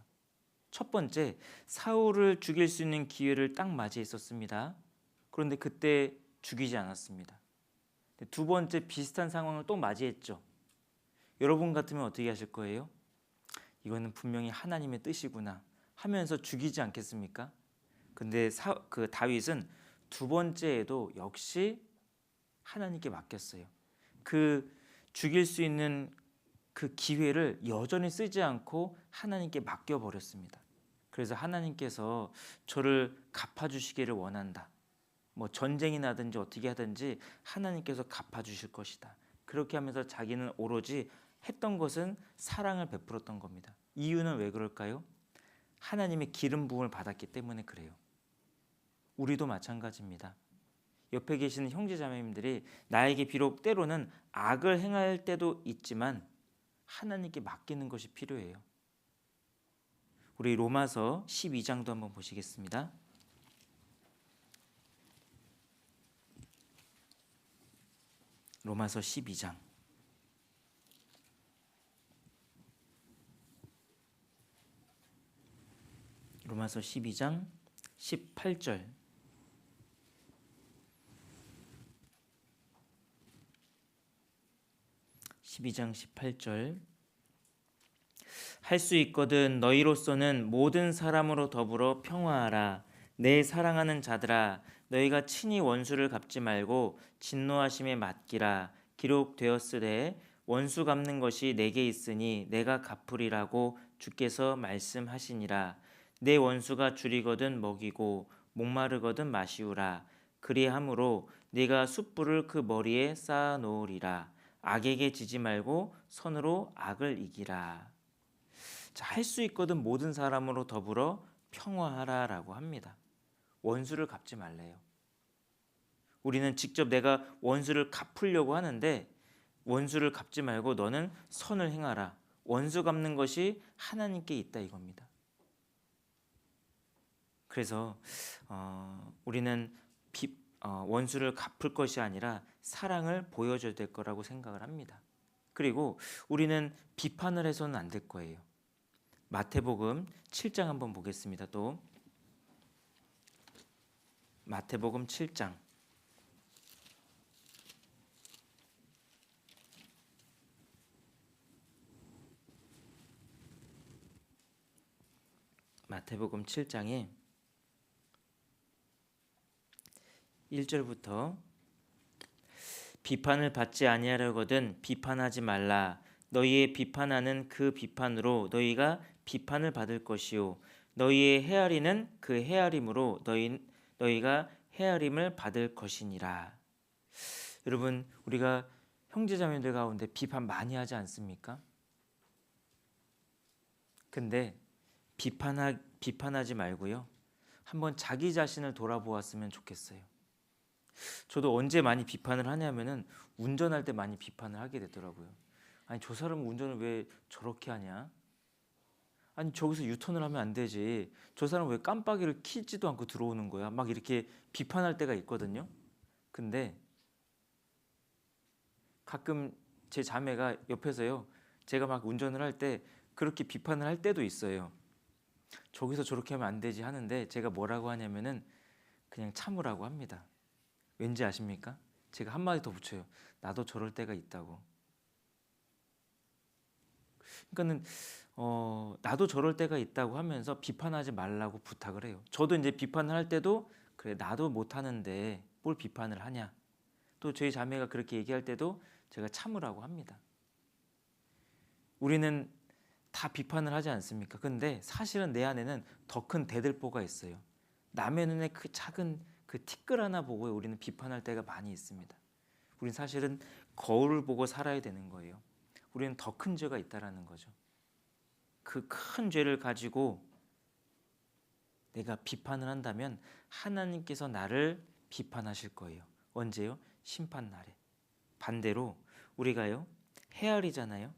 첫 번째, 사울을 죽일 수 있는 기회를 딱 맞이했었습니다. 그런데 그때 죽이지 않았습니다. 2번째 비슷한 상황을 또 맞이했죠. 여러분 같으면 어떻게 하실 거예요? 이거는 분명히 하나님의 뜻이구나 하면서 죽이지 않겠습니까? 근데 그 다윗은 2번째에도 역시 하나님께 맡겼어요. 그 죽일 수 있는 그 기회를 여전히 쓰지 않고 하나님께 맡겨버렸습니다. 그래서 하나님께서 저를 갚아주시기를 원한다. 뭐 전쟁이 나든지 어떻게 하든지 하나님께서 갚아주실 것이다. 그렇게 하면서 자기는 오로지 했던 것은 사랑을 베풀었던 겁니다. 이유는 왜 그럴까요? 하나님의 기름 부음을 받았기 때문에 그래요. 우리도 마찬가지입니다. 옆에 계시는 형제자매님들이 나에게 비록 때로는 악을 행할 때도 있지만 하나님께 맡기는 것이 필요해요. 우리 로마서 12장도 한번 보시겠습니다. 로마서 12장. 로마서 12장 18절. 12장 18절. 할 수 있거든 너희로서는 모든 사람으로 더불어 평화하라. 내 사랑하는 자들아, 너희가 친히 원수를 갚지 말고 진노하심에 맡기라. 기록되었으되 원수 갚는 것이 내게 있으니 내가 갚으리라고 주께서 말씀하시니라. 내 원수가 줄이거든 먹이고 목마르거든 마시우라. 그리함으로 네가 숯불을 그 머리에 쌓아 놓으리라. 악에게 지지 말고 선으로 악을 이기라. 할 수 있거든 모든 사람으로 더불어 평화하라라고 합니다. 원수를 갚지 말래요. 우리는 직접 내가 원수를 갚으려고 하는데 원수를 갚지 말고 너는 선을 행하라. 원수 갚는 것이 하나님께 있다 이겁니다. 그래서 우리는 원수를 갚을 것이 아니라 사랑을 보여줘야 될 거라고 생각을 합니다. 그리고 우리는 비판을 해서는 안 될 거예요. 마태복음 7장 한번 보겠습니다. 또 마태복음 7장 마태복음 7장에 1절부터 비판을 받지 아니하려거든 비판하지 말라. 너희의 비판하는 그 비판으로 너희가 비판을 받을 것이요 너희의 헤아리는 그 헤아림으로 너희가 헤아림을 받을 것이니라. 여러분, 우리가 형제자매들 가운데 비판 많이 하지 않습니까? 근데 비판하지 말고요, 한번 자기 자신을 돌아보았으면 좋겠어요. 저도 언제 많이 비판을 하냐면은 운전할 때 많이 비판을 하게 되더라고요. 아니, 저 사람은 운전을 왜 저렇게 하냐? 아니, 저기서 유턴을 하면 안 되지. 저 사람은 왜 깜빡이를 켜지도 않고 들어오는 거야? 막 이렇게 비판할 때가 있거든요. 근데 가끔 제 자매가 옆에서요, 제가 막 운전을 할 때 그렇게 비판을 할 때도 있어요. 저기서 저렇게 하면 안 되지 하는데 제가 뭐라고 하냐면은 그냥 참으라고 합니다. 왠지 아십니까? 제가 한마디 더 붙여요. 나도 저럴 때가 있다고. 그러니까는 나도 저럴 때가 있다고 하면서 비판하지 말라고 부탁을 해요. 저도 이제 비판을 할 때도 그래, 나도 못하는데 뭘 비판을 하냐. 또 저희 자매가 그렇게 얘기할 때도 제가 참으라고 합니다. 우리는 다 비판을 하지 않습니까? 근데 사실은 내 안에는 더 큰 대들보가 있어요. 남의 눈에 그 작은 그 티끌 하나 보고 우리는 비판할 때가 많이 있습니다. 우리는 사실은 거울을 보고 살아야 되는 거예요. 우리는 더 큰 죄가 있다라는 거죠. 그 큰 죄를 가지고 내가 비판을 한다면 하나님께서 나를 비판하실 거예요. 언제요? 심판 날에. 반대로 우리가요, 헤아리잖아요.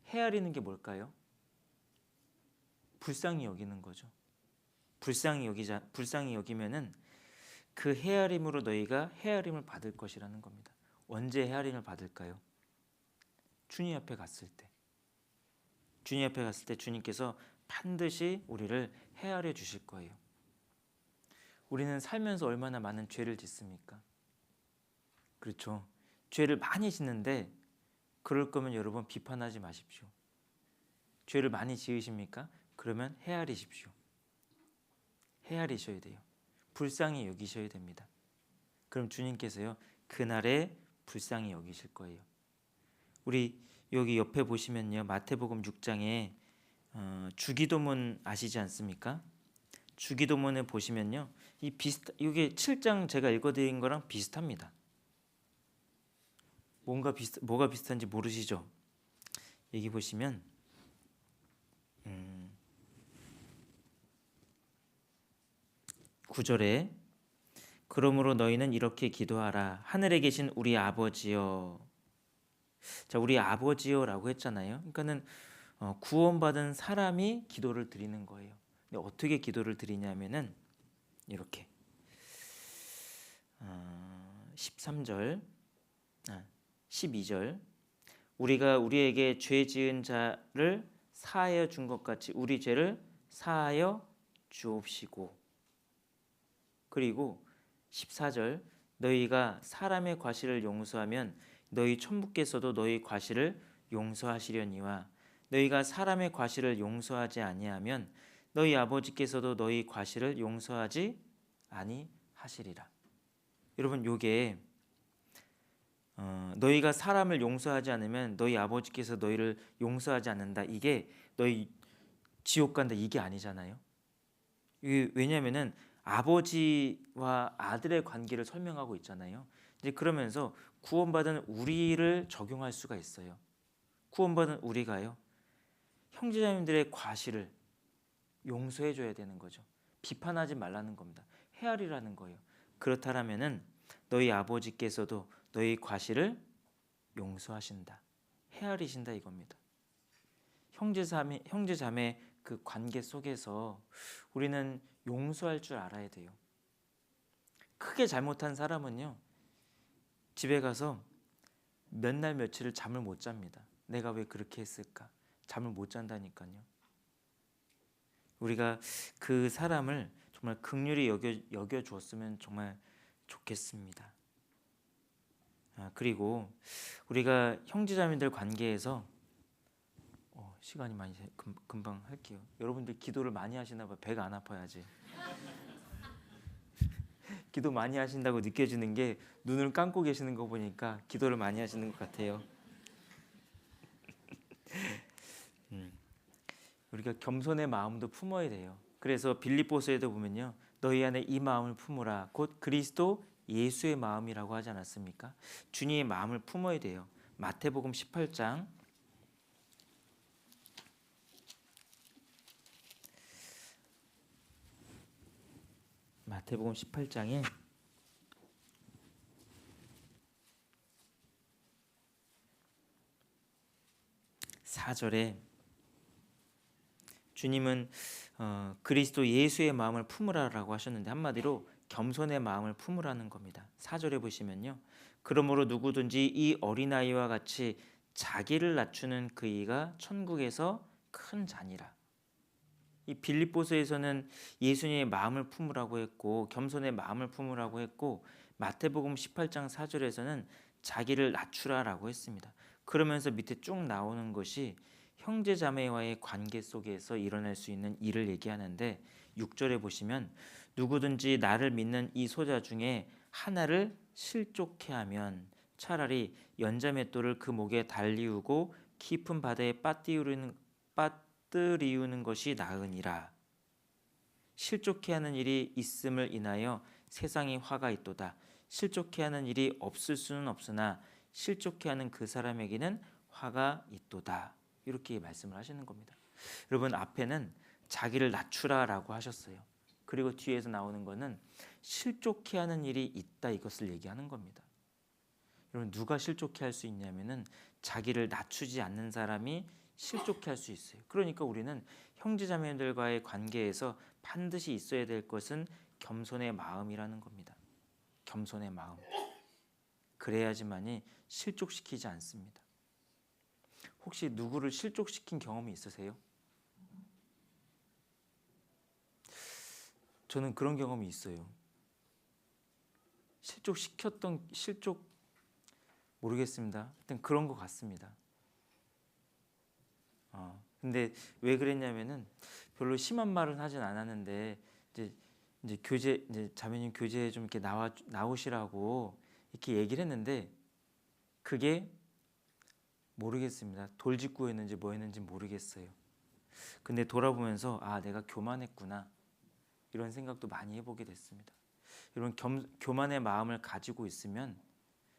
헤아리는 게 뭘까요? 불쌍히 여기는 거죠. 불쌍히 여기면은 그 헤아림으로 너희가 헤아림을 받을 것이라는 겁니다. 언제 헤아림을 받을까요? 주님 앞에 갔을 때. 주님 앞에 갔을 때 주님께서 반드시 우리를 헤아려 주실 거예요. 우리는 살면서 얼마나 많은 죄를 짓습니까? 그렇죠. 죄를 많이 짓는데 그럴 거면 여러분 비판하지 마십시오. 죄를 많이 지으십니까? 그러면 헤아리십시오. 헤아리셔야 돼요. 불쌍히 여기셔야 됩니다. 그럼 주님께서요, 그날에 불쌍히 여기실 거예요. 우리 여기 옆에 보시면요, 마태복음 6장에 주기도문 아시지 않습니까? 주기도문에 보시면요, 이게 7장 제가 읽어드린 거랑 비슷합니다. 뭐가 비슷한지 모르시죠? 여기 보시면 9절에 그러므로 너희는 이렇게 기도하라. 하늘에 계신 우리 아버지여. 자, 우리 아버지여라고 했잖아요. 그러니까는 구원받은 사람이 기도를 드리는 거예요. 근데 어떻게 기도를 드리냐면은 이렇게 13절, 12절 우리가 우리에게 죄 지은 자를 사하여 준 것 같이 우리 죄를 사하여 주옵시고, 그리고 14절 너희가 사람의 과실을 용서하면 너희 천부께서도 너희 과실을 용서하시려니와 너희가 사람의 과실을 용서하지 아니하면 너희 아버지께서도 너희 과실을 용서하지 아니하시리라. 여러분, 요게 너희가 사람을 용서하지 않으면 너희 아버지께서 너희를 용서하지 않는다, 이게 너희 지옥 간다, 이게 아니잖아요. 이게 왜냐면은 아버지와 아들의 관계를 설명하고 있잖아요. 이제 그러면서 구원받은 우리를 적용할 수가 있어요. 구원받은 우리가요, 형제자매들의 과실을 용서해 줘야 되는 거죠. 비판하지 말라는 겁니다. 헤아리라는 거예요. 그렇다면은 너희 아버지께서도 너희 과실을 용서하신다, 헤아리신다, 이겁니다. 형제자매 그 관계 속에서 우리는 용서할 줄 알아야 돼요. 크게 잘못한 사람은요, 집에 가서 몇 날 며칠을 잠을 못 잡니다. 내가 왜 그렇게 했을까? 잠을 못 잔다니까요. 우리가 그 사람을 정말 긍휼히 여겨 주었으면 정말 좋겠습니다. 그리고 우리가 형제자매들 관계에서 시간이 많이 금방 할게요. 여러분들 기도를 많이 하시나 봐요. 배가 안 아파야지. 기도 많이 하신다고 느껴지는 게 눈을 감고 계시는 거 보니까 기도를 많이 하시는 것 같아요. 우리가 겸손의 마음도 품어야 돼요. 그래서 빌립보서에도 보면요, 너희 안에 이 마음을 품으라. 곧 그리스도 예수의 마음이라고 하지 않았습니까? 주님의 마음을 품어야 돼요. 마태복음 18장 마태복음 18장에 4절에 주님은 그리스도 예수의 마음을 품으라라고 하셨는데 한마디로 겸손의 마음을 품으라는 겁니다. 4절에 보시면요, 그러므로 누구든지 이 어린아이와 같이 자기를 낮추는 그이가 천국에서 큰 자니라. 이 빌립보서에서는 예수님의 마음을 품으라고 했고 겸손의 마음을 품으라고 했고, 마태복음 18장 4절에서는 자기를 낮추라라고 했습니다. 그러면서 밑에 쭉 나오는 것이 형제 자매와의 관계 속에서 일어날 수 있는 일을 얘기하는데, 6절에 보시면 누구든지 나를 믿는 이 소자 중에 하나를 실족해 하면 차라리 연자맷돌을 그 목에 달리우고 깊은 바다에 빠뜨리우는 것이 나으니라. 실족해 하는 일이 있음을 인하여 세상에 화가 있도다. 실족해 하는 일이 없을 수는 없으나 실족해 하는 그 사람에게는 화가 있도다. 이렇게 말씀을 하시는 겁니다. 여러분, 앞에는 자기를 낮추라라고 하셨어요. 그리고 뒤에서 나오는 거는 실족해 하는 일이 있다, 이것을 얘기하는 겁니다. 여러분, 누가 실족해 할 수 있냐면은 자기를 낮추지 않는 사람이 실족해 할 수 있어요. 그러니까 우리는 형제자매들과의 관계에서 반드시 있어야 될 것은 겸손의 마음이라는 겁니다. 겸손의 마음. 그래야지만이 실족시키지 않습니다. 혹시 누구를 실족시킨 경험이 있으세요? 저는 그런 경험이 있어요. 실족 모르겠습니다. 하여튼 그런 것 같습니다. 근데 왜 그랬냐면은 별로 심한 말은 하진 않았는데 이제 자매님 교제에 좀 이렇게 나오시라고 이렇게 얘기를 했는데, 그게 모르겠습니다. 돌직구였는지 뭐였는지 모르겠어요. 근데 돌아보면서 내가 교만했구나, 이런 생각도 많이 해보게 됐습니다. 여러분, 교만의 마음을 가지고 있으면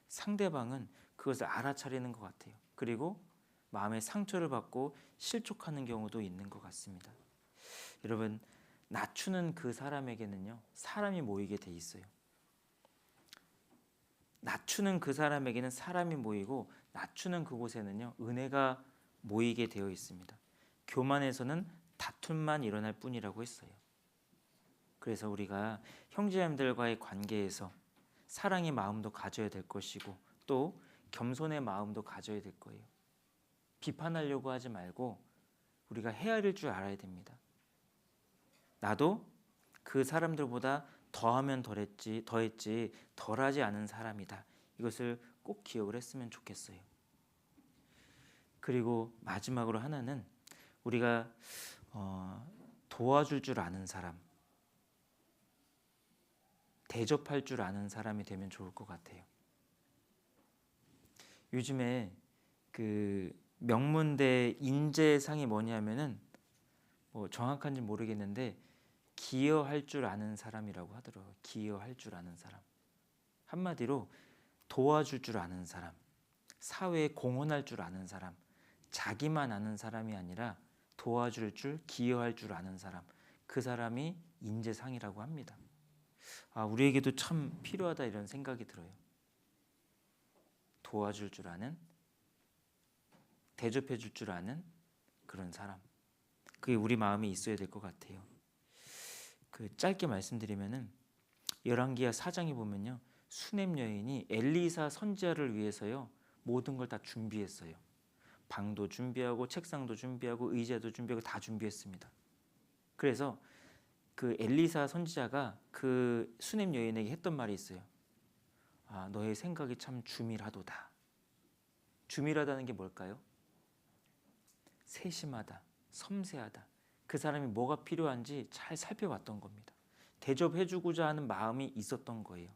상대방은 그것을 알아차리는 것 같아요. 그리고 마음의 상처를 받고 실족하는 경우도 있는 것 같습니다. 여러분, 낮추는 그 사람에게는요, 사람이 모이게 돼 있어요. 낮추는 그 사람에게는 사람이 모이고, 낮추는 그곳에는요, 은혜가 모이게 되어 있습니다. 교만에서는 다툼만 일어날 뿐이라고 했어요. 그래서 우리가 형제자매들과의 관계에서 사랑의 마음도 가져야 될 것이고, 또 겸손의 마음도 가져야 될 거예요. 비판하려고 하지 말고 우리가 헤아릴 줄 알아야 됩니다. 나도 그 사람들보다 더하면 더했지 덜하지 않은 사람이다. 이것을 꼭 기억을 했으면 좋겠어요. 그리고 마지막으로 하나는 우리가 도와줄 줄 아는 사람, 대접할 줄 아는 사람이 되면 좋을 것 같아요. 요즘에 그 명문대 인재상이 뭐냐면은 정확한지 모르겠는데 기여할 줄 아는 사람이라고 하더라고요. 기여할 줄 아는 사람. 한마디로 도와줄 줄 아는 사람, 사회에 공헌할 줄 아는 사람, 자기만 아는 사람이 아니라 도와줄 줄, 기여할 줄 아는 사람, 그 사람이 인재상이라고 합니다. 우리에게도 참 필요하다, 이런 생각이 들어요. 도와줄 줄 아는, 대접해 줄 줄 아는 그런 사람, 그게 우리 마음에 있어야 될 것 같아요. 짧게 말씀드리면은 열왕기하 4장에 보면요, 수넴 여인이 엘리사 선지자를 위해서요 모든 걸 다 준비했어요. 방도 준비하고 책상도 준비하고 의자도 준비하고 다 준비했습니다. 그래서 그 엘리사 선지자가 그 수넴 여인에게 했던 말이 있어요. 너의 생각이 참 주밀하도다. 주밀하다는 게 뭘까요? 세심하다, 섬세하다. 그 사람이 뭐가 필요한지 잘 살펴봤던 겁니다. 대접해주고자 하는 마음이 있었던 거예요.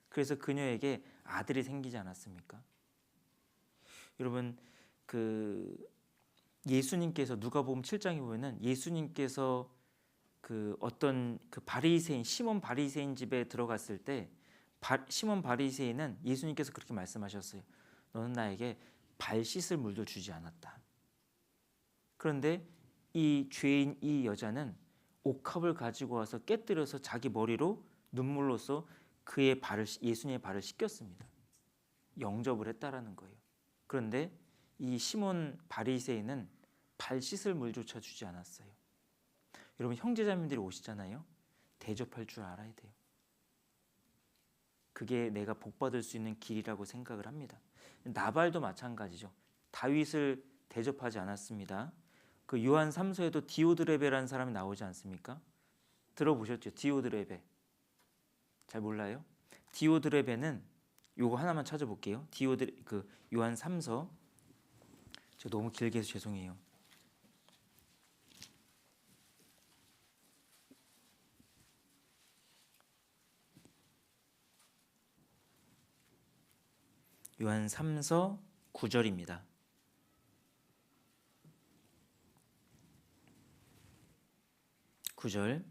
그래서 그녀에게 아들이 생기지 않았습니까? 여러분, 그 예수님께서 누가복음 7장에 보면은 예수님께서 그 어떤 그 바리새인 시몬 바리새인 집에 들어갔을 때 시몬 바리새인은 예수님께서 그렇게 말씀하셨어요. 너는 나에게 발 씻을 물도 주지 않았다. 그런데 이 죄인 이 여자는 옥합을 가지고 와서 깨뜨려서 자기 머리로 눈물로써 그의 발을 예수님의 발을 씻겼습니다. 영접을 했다라는 거예요. 그런데 이 시몬 바리새인은 발 씻을 물조차 주지 않았어요. 여러분, 형제자매들이 오시잖아요. 대접할 줄 알아야 돼요. 그게 내가 복받을 수 있는 길이라고 생각을 합니다. 나발도 마찬가지죠. 다윗을 대접하지 않았습니다. 그 요한 3서에도 디오드레베라는 사람이 나오지 않습니까? 들어보셨죠? 디오드레베. 잘 몰라요? 디오드레베는 요거 하나만 찾아볼게요. 그 요한 3서. 저 너무 길게 해서 죄송해요. 요한 3서 9절입니다. 9절.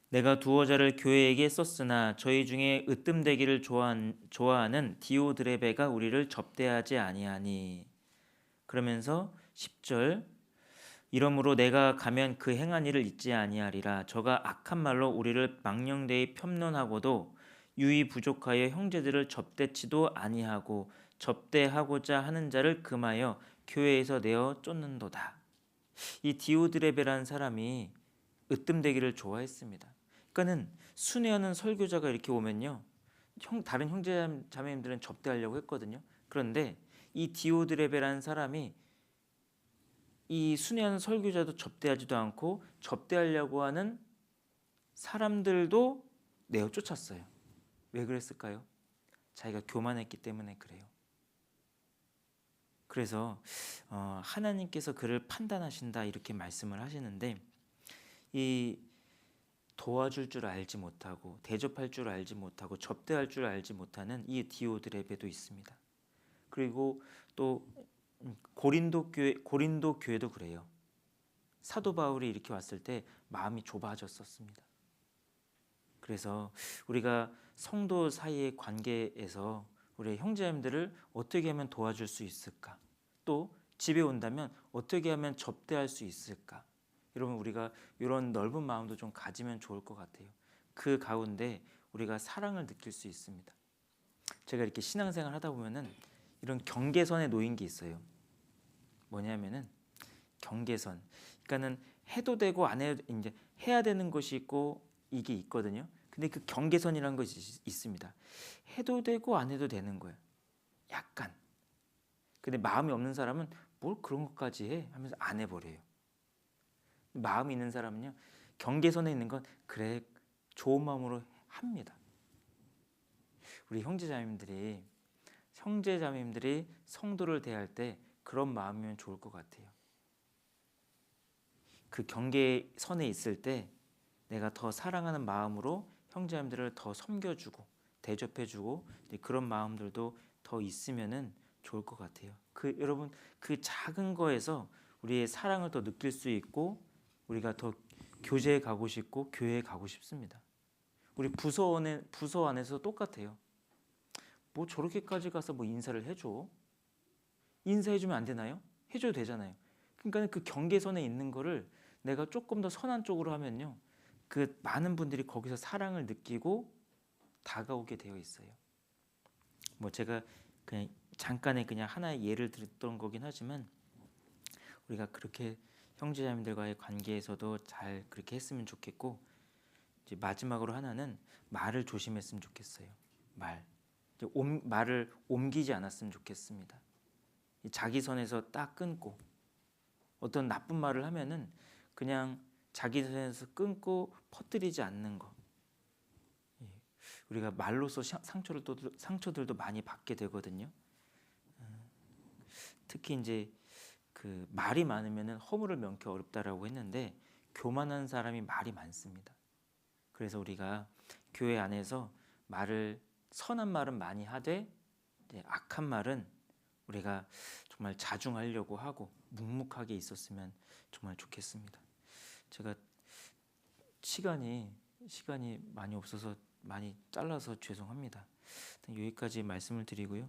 내가 두어 자를 교회에게 썼으나 저희 중에 으뜸되기를 좋아하는 디오드레베가 우리를 접대하지 아니하니. 그러면서 10절. 이러므로 내가 가면 그 행한 일을 잊지 아니하리라. 저가 악한 말로 우리를 망령되이 편론하고도 유의 부족하여 형제들을 접대치도 아니하고 접대하고자 하는 자를 금하여 교회에서 내어 쫓는도다. 이 디오드레베라는 사람이 으뜸되기를 좋아했습니다. 그러니까는 순회하는 설교자가 이렇게 오면요, 다른 형제 자매님들은 접대하려고 했거든요. 그런데 이 디오드레베라는 사람이 이 순회하는 설교자도 접대하지도 않고 접대하려고 하는 사람들도 내어 쫓았어요. 왜 그랬을까요? 자기가 교만했기 때문에 그래요. 그래서 하나님께서 그를 판단하신다 이렇게 말씀을 하시는데, 이 도와줄 줄 알지 못하고 대접할 줄 알지 못하고 접대할 줄 알지 못하는 이 디오드레베도 있습니다. 그리고 또 고린도 교회도 그래요. 사도 바울이 이렇게 왔을 때 마음이 좁아졌었습니다. 그래서 우리가 성도 사이의 관계에서 우리 형제님들을 어떻게 하면 도와줄 수 있을까? 또 집에 온다면 어떻게 하면 접대할 수 있을까? 여러분, 우리가 이런 넓은 마음도 좀 가지면 좋을 것 같아요. 그 가운데 우리가 사랑을 느낄 수 있습니다. 제가 이렇게 신앙생활 하다 보면은 이런 경계선에 놓인 게 있어요. 뭐냐면은 경계선. 그러니까는 해도 되고 안 해도 이제 해야 되는 것이 있고 이게 있거든요. 근데 그 경계선이라는 것이 있습니다. 해도 되고 안 해도 되는 거예요. 약간. 근데 마음이 없는 사람은 뭘 그런 것까지 해 하면서 안 해버려요. 마음이 있는 사람은요, 경계선에 있는 건 그래 좋은 마음으로 합니다. 우리 형제자매님들이 성도를 대할 때 그런 마음이면 좋을 것 같아요. 그 경계선에 있을 때 내가 더 사랑하는 마음으로 형제자매들을 더 섬겨주고 대접해주고 그런 마음들도 더 있으면은 좋을 것 같아요. 여러분, 그 작은 거에서 우리의 사랑을 더 느낄 수 있고 우리가 더 교제에 가고 싶고 교회에 가고 싶습니다. 우리 부서 안에서 똑같아요. 뭐 저렇게까지 가서 뭐 인사를 해줘? 인사해주면 안 되나요? 해줘도 되잖아요. 그러니까 그 경계선에 있는 거를 내가 조금 더 선한 쪽으로 하면요, 그 많은 분들이 거기서 사랑을 느끼고 다가오게 되어 있어요. 뭐 제가 그냥 잠깐의 그냥 하나의 예를 들었던 거긴 하지만 우리가 그렇게 형제자매들과의 관계에서도 잘 그렇게 했으면 좋겠고, 이제 마지막으로 하나는 말을 조심했으면 좋겠어요. 말을 옮기지 않았으면 좋겠습니다. 자기 선에서 딱 끊고 어떤 나쁜 말을 하면은 그냥 자기 선에서 끊고 퍼뜨리지 않는 거. 우리가 말로서 상처들도 많이 받게 되거든요. 특히 이제 그 말이 많으면은 허물을 명기 어렵다라고 했는데 교만한 사람이 말이 많습니다. 그래서 우리가 교회 안에서 말을 선한 말은 많이 하되 이제 악한 말은 우리가 정말 자중하려고 하고 묵묵하게 있었으면 정말 좋겠습니다. 제가 시간이 많이 없어서 많이 잘라서 죄송합니다. 여기까지 말씀을 드리고요.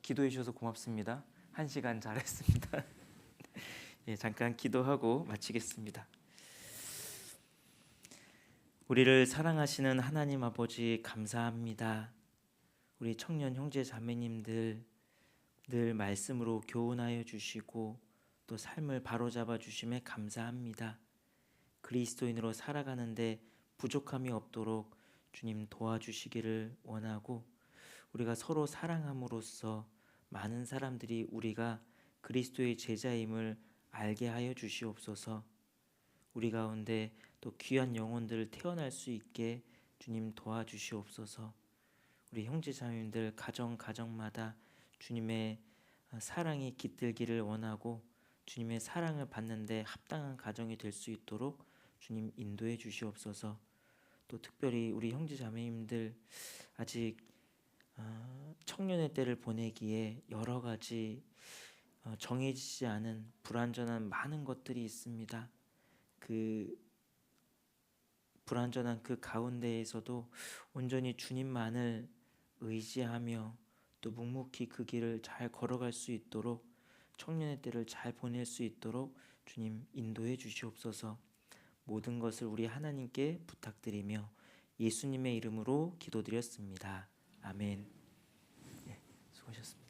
기도해 주셔서 고맙습니다. 1시간 잘했습니다. 예, 잠깐 기도하고 마치겠습니다. 우리를 사랑하시는 하나님 아버지 감사합니다. 우리 청년 형제 자매님들 늘 말씀으로 교훈하여 주시고 또 삶을 바로잡아 주심에 감사합니다. 그리스도인으로 살아가는데 부족함이 없도록 주님 도와주시기를 원하고 우리가 서로 사랑함으로써 많은 사람들이 우리가 그리스도의 제자임을 알게 하여 주시옵소서. 우리 가운데 또 귀한 영혼들 태어날 수 있게 주님 도와주시옵소서. 우리 형제자매님들 가정마다 주님의 사랑이 깃들기를 원하고 주님의 사랑을 받는데 합당한 가정이 될 수 있도록 주님 인도해 주시옵소서. 또 특별히 우리 형제자매님들 아직 청년의 때를 보내기에 여러 가지 정해지지 않은 불완전한 많은 것들이 있습니다. 그 불완전한 그 가운데에서도 온전히 주님만을 의지하며 또 묵묵히 그 길을 잘 걸어갈 수 있도록 청년의 때를 잘 보낼 수 있도록 주님 인도해 주시옵소서. 모든 것을 우리 하나님께 부탁드리며 예수님의 이름으로 기도드렸습니다. 아멘. 네, 수고하셨습니다.